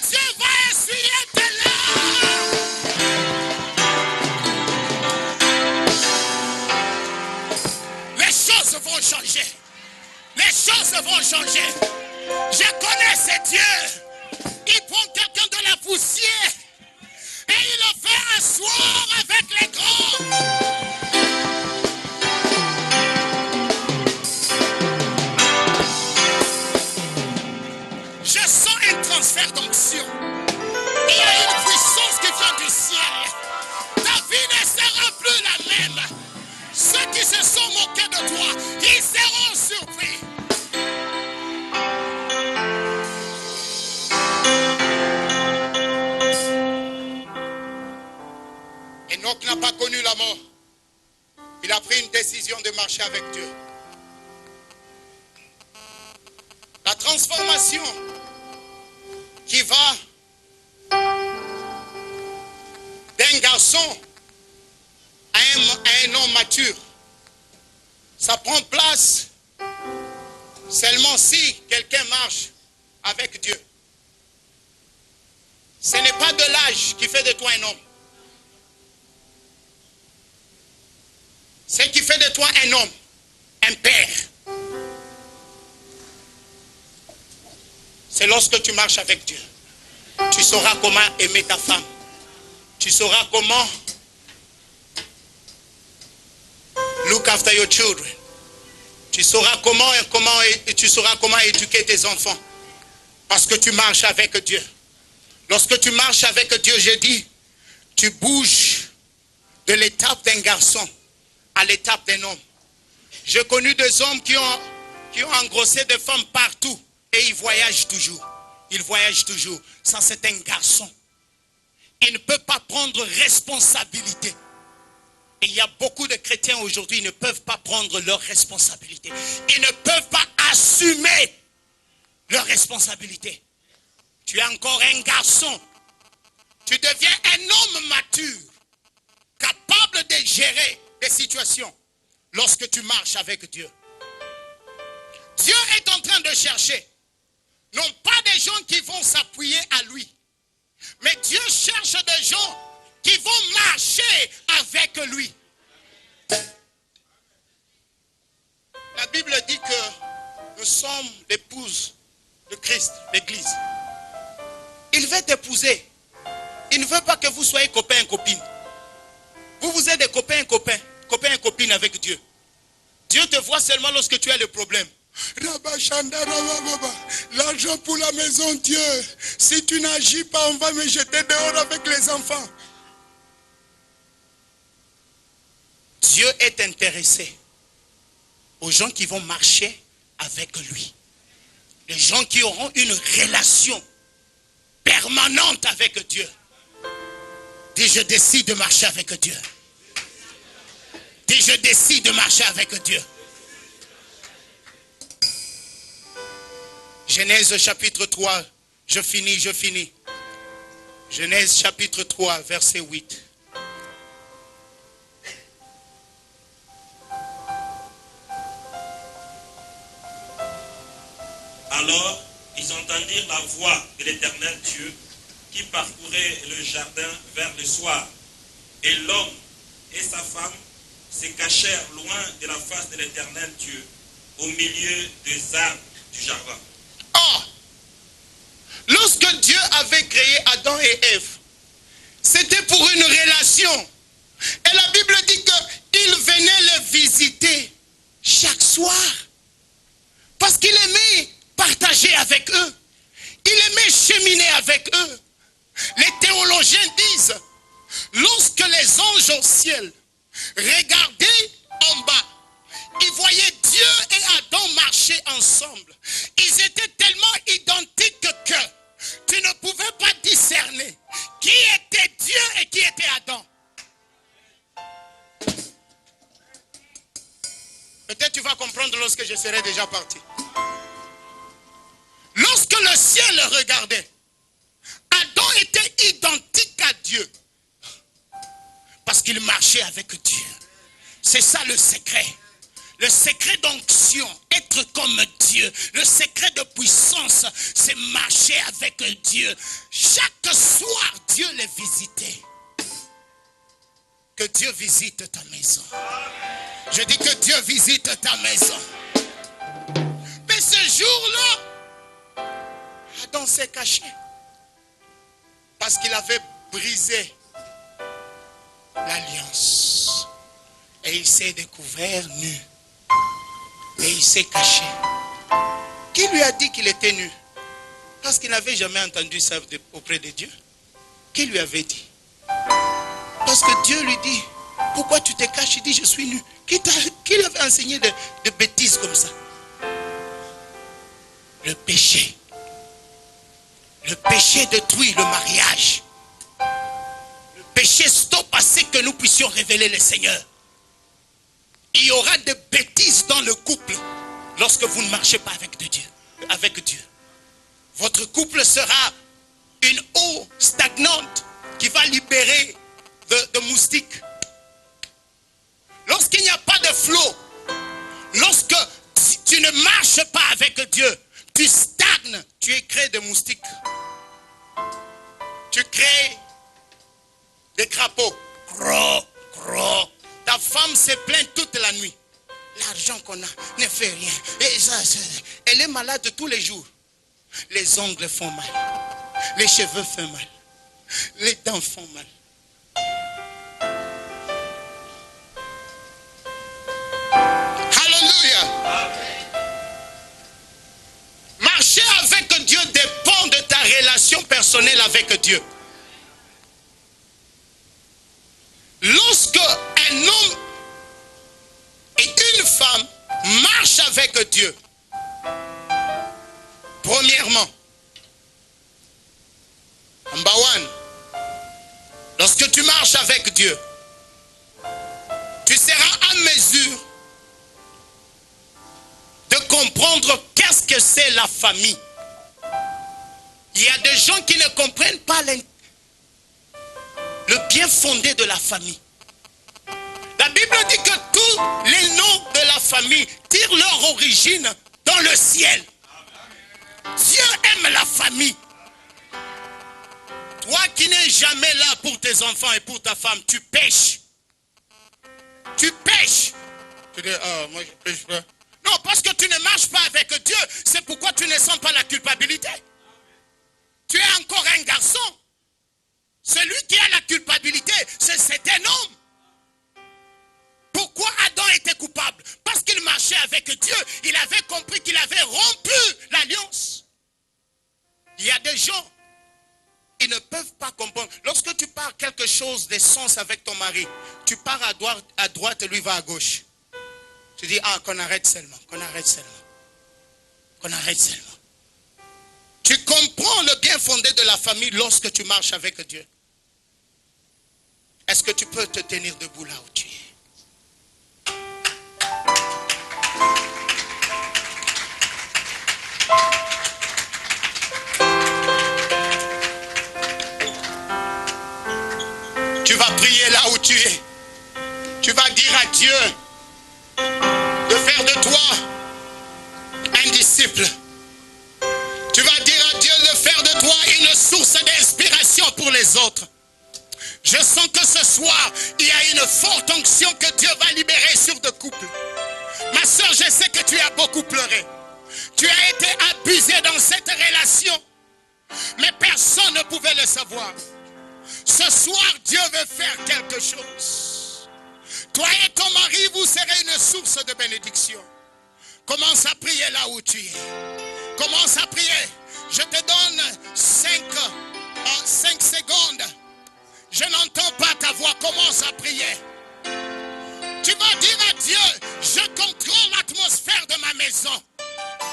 Dieu va essuyer tes larmes. Les choses vont changer. Les choses vont changer. Je connais ce Dieu. Il prend quelqu'un de la poussière et il le fait asseoir avec les grands. Je sens un transfert d'onction. Il y Enoch n'a pas connu la mort. Il a pris une décision de marcher avec Dieu. La transformation qui va d'un garçon à un homme mature, ça prend place seulement si quelqu'un marche avec Dieu. Ce n'est pas de l'âge qui fait de toi un homme. Ce qui fait de toi un homme, un père, c'est lorsque tu marches avec Dieu. Tu sauras comment aimer ta femme. Tu sauras comment look after your children. Tu sauras comment éduquer tes enfants. Parce que tu marches avec Dieu. Lorsque tu marches avec Dieu, je dis, tu bouges de l'étape d'un garçon à l'étape d'un homme. J'ai connu des hommes qui ont engrossé des femmes partout et ils voyagent toujours. Ils voyagent toujours. Ça, c'est un garçon. Il ne peut pas prendre responsabilité. Et il y a beaucoup de chrétiens aujourd'hui qui ne peuvent pas prendre leurs responsabilités. Ils ne peuvent pas assumer leurs responsabilités. Tu es encore un garçon. Tu deviens un homme mature, capable de gérer des situations lorsque tu marches avec Dieu. Dieu est en train de chercher, non pas des gens qui vont s'appuyer à lui, mais Dieu cherche des gens qui vont marcher avec lui. La Bible dit que nous sommes l'épouse de Christ, l'Église. Il veut t'épouser. Il ne veut pas que vous soyez copains et copines. Vous êtes des copains et copines avec Dieu. Dieu te voit seulement lorsque tu as le problème. L'argent pour la maison, Dieu. Si tu n'agis pas, on va me jeter dehors avec les enfants. Dieu est intéressé aux gens qui vont marcher avec lui. Les gens qui auront une relation permanente avec Dieu. Dis, je décide de marcher avec Dieu. Dis, je décide de marcher avec Dieu. Genèse chapitre 3, je finis. Genèse chapitre 3, verset 8. Alors, ils entendirent la voix de l'Éternel Dieu qui parcourait le jardin vers le soir. Et l'homme et sa femme se cachèrent loin de la face de l'Éternel Dieu, au milieu des arbres du jardin. Or, lorsque Dieu avait créé Adam et Ève, c'était pour une relation. Et la Bible dit qu'il venait les visiter chaque soir. Parce qu'il aimait partager avec eux. Il aimait cheminer avec eux. Les théologiens disent, lorsque les anges au ciel regardaient en bas, ils voyaient Dieu et Adam marcher ensemble. Ils étaient tellement identiques que tu ne pouvais pas discerner qui était Dieu et qui était Adam. Peut-être tu vas comprendre lorsque je serai déjà parti. Lorsque le ciel regardait, Adam était identique à Dieu. Parce qu'il marchait avec Dieu. C'est ça le secret. Le secret d'onction, être comme Dieu. Le secret de puissance, c'est marcher avec Dieu. Chaque soir, Dieu les visitait. Que Dieu visite ta maison. Je dis que Dieu visite ta maison. Mais ce jour-là, Adam s'est caché. Parce qu'il avait brisé l'alliance. Et il s'est découvert nu. Et il s'est caché. Qui lui a dit qu'il était nu? Parce qu'il n'avait jamais entendu ça auprès de Dieu. Qui lui avait dit? Parce que Dieu lui dit, pourquoi tu te caches? Il dit, je suis nu. Qui lui avait enseigné de bêtises comme ça? Le péché. Le péché détruit le mariage. Le péché stoppe à ce que nous puissions révéler le Seigneur. Il y aura des bêtises dans le couple lorsque vous ne marchez pas avec Dieu. Votre couple sera une eau stagnante qui va libérer de moustiques. Lorsqu'il n'y a pas de flot, lorsque tu ne marches pas avec Dieu, tu stagnes, tu crées des moustiques. Tu crées des crapauds. Gros, gros. Ta femme se plaint toute la nuit. L'argent qu'on a ne fait rien. Et ça, elle est malade tous les jours. Les ongles font mal. Les cheveux font mal. Les dents font mal. Alléluia. Marcher avec Dieu dépend de ta relation personnelle avec Dieu. Lorsque un homme et une femme marchent avec Dieu, premièrement, number one, lorsque tu marches avec Dieu, tu seras en mesure de comprendre qu'est-ce que c'est la famille. Il y a des gens qui ne comprennent pas le bien fondé de la famille. La Bible dit que tous les noms de la famille tirent leur origine dans le ciel. Dieu aime la famille. Toi qui n'es jamais là pour tes enfants et pour ta femme, tu pêches. Tu pêches. Tu dis, moi je pêche pas. Non, parce que tu ne marches pas avec Dieu. C'est pourquoi tu ne sens pas la culpabilité. Tu es encore un garçon. Celui qui a la culpabilité, c'est un homme. Pourquoi Adam était coupable? Parce qu'il marchait avec Dieu. Il avait compris qu'il avait rompu l'alliance. Il y a des gens, ils ne peuvent pas comprendre. Lorsque tu pars quelque chose d'essence avec ton mari, tu pars à droite et lui va à gauche. Tu dis, qu'on arrête seulement, qu'on arrête seulement. Qu'on arrête seulement. Tu comprends le bien fondé de la famille lorsque tu marches avec Dieu. Est-ce que tu peux te tenir debout là où tu es? Tu vas prier là où tu es. Tu vas dire à Dieu de faire de toi un disciple. Tu vas dire à Dieu de faire de toi une source d'inspiration pour les autres. Je sens que ce soir, il y a une forte onction que Dieu va libérer sur le couple. Ma soeur, je sais que tu as beaucoup pleuré. Tu as été abusé dans cette relation. Mais personne ne pouvait le savoir. Ce soir, Dieu veut faire quelque chose. Toi et ton mari, vous serez une source de bénédiction. Commence à prier là où tu es. Commence à prier. Je te donne 5 secondes. Je n'entends pas ta voix. Commence à prier. Tu vas dire à Dieu, je contrôle l'atmosphère de ma maison.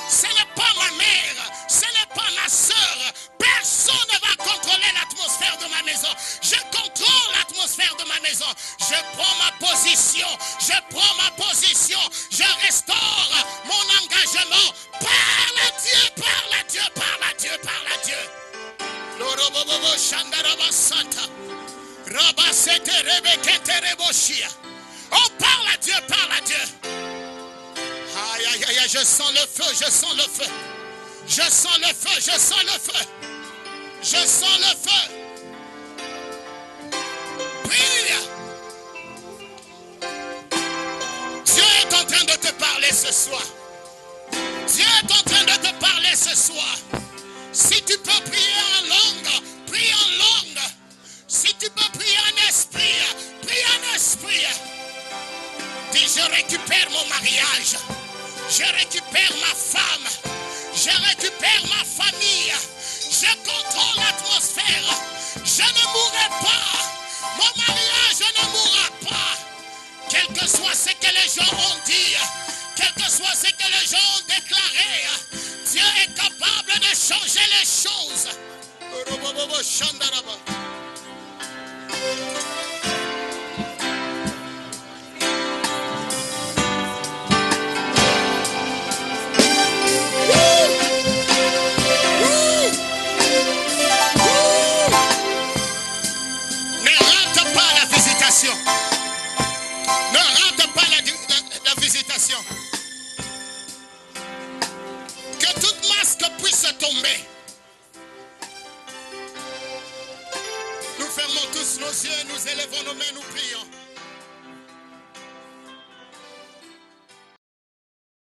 Ce n'est pas ma mère, ce n'est pas ma soeur. Personne ne va contrôler l'atmosphère de ma maison. Je contrôle l'atmosphère de ma maison. Je prends ma position. Je prends ma position. Je restaure mon engagement. Parle à Dieu, parle à Dieu, parle à Dieu, parle à Dieu. Lorobobobo Shandaraba Santa. Rabasete Rebekete Reboshia. Oh, parle à Dieu, parle à Dieu. Aïe, aïe, aïe, je sens le feu, je sens le feu. Je sens le feu, je sens le feu. Je sens le feu. Prie. Dieu est en train de te parler ce soir. Dieu est en train de te parler ce soir. Si tu peux prier en langue, prie en langue. Si tu peux prier en esprit, prie en esprit. Dis, je récupère mon mariage. Je récupère ma femme. Je récupère ma famille. Je contrôle l'atmosphère. Je ne mourrai pas. Mon mariage ne mourra pas. Quel que soit ce que les gens ont dit, quel que soit ce que les gens ont déclaré, Dieu est capable de changer les choses. visitation. Ne rate pas la visitation. Que toute masque puisse tomber. Nous fermons tous nos yeux, nous élevons nos mains, nous prions.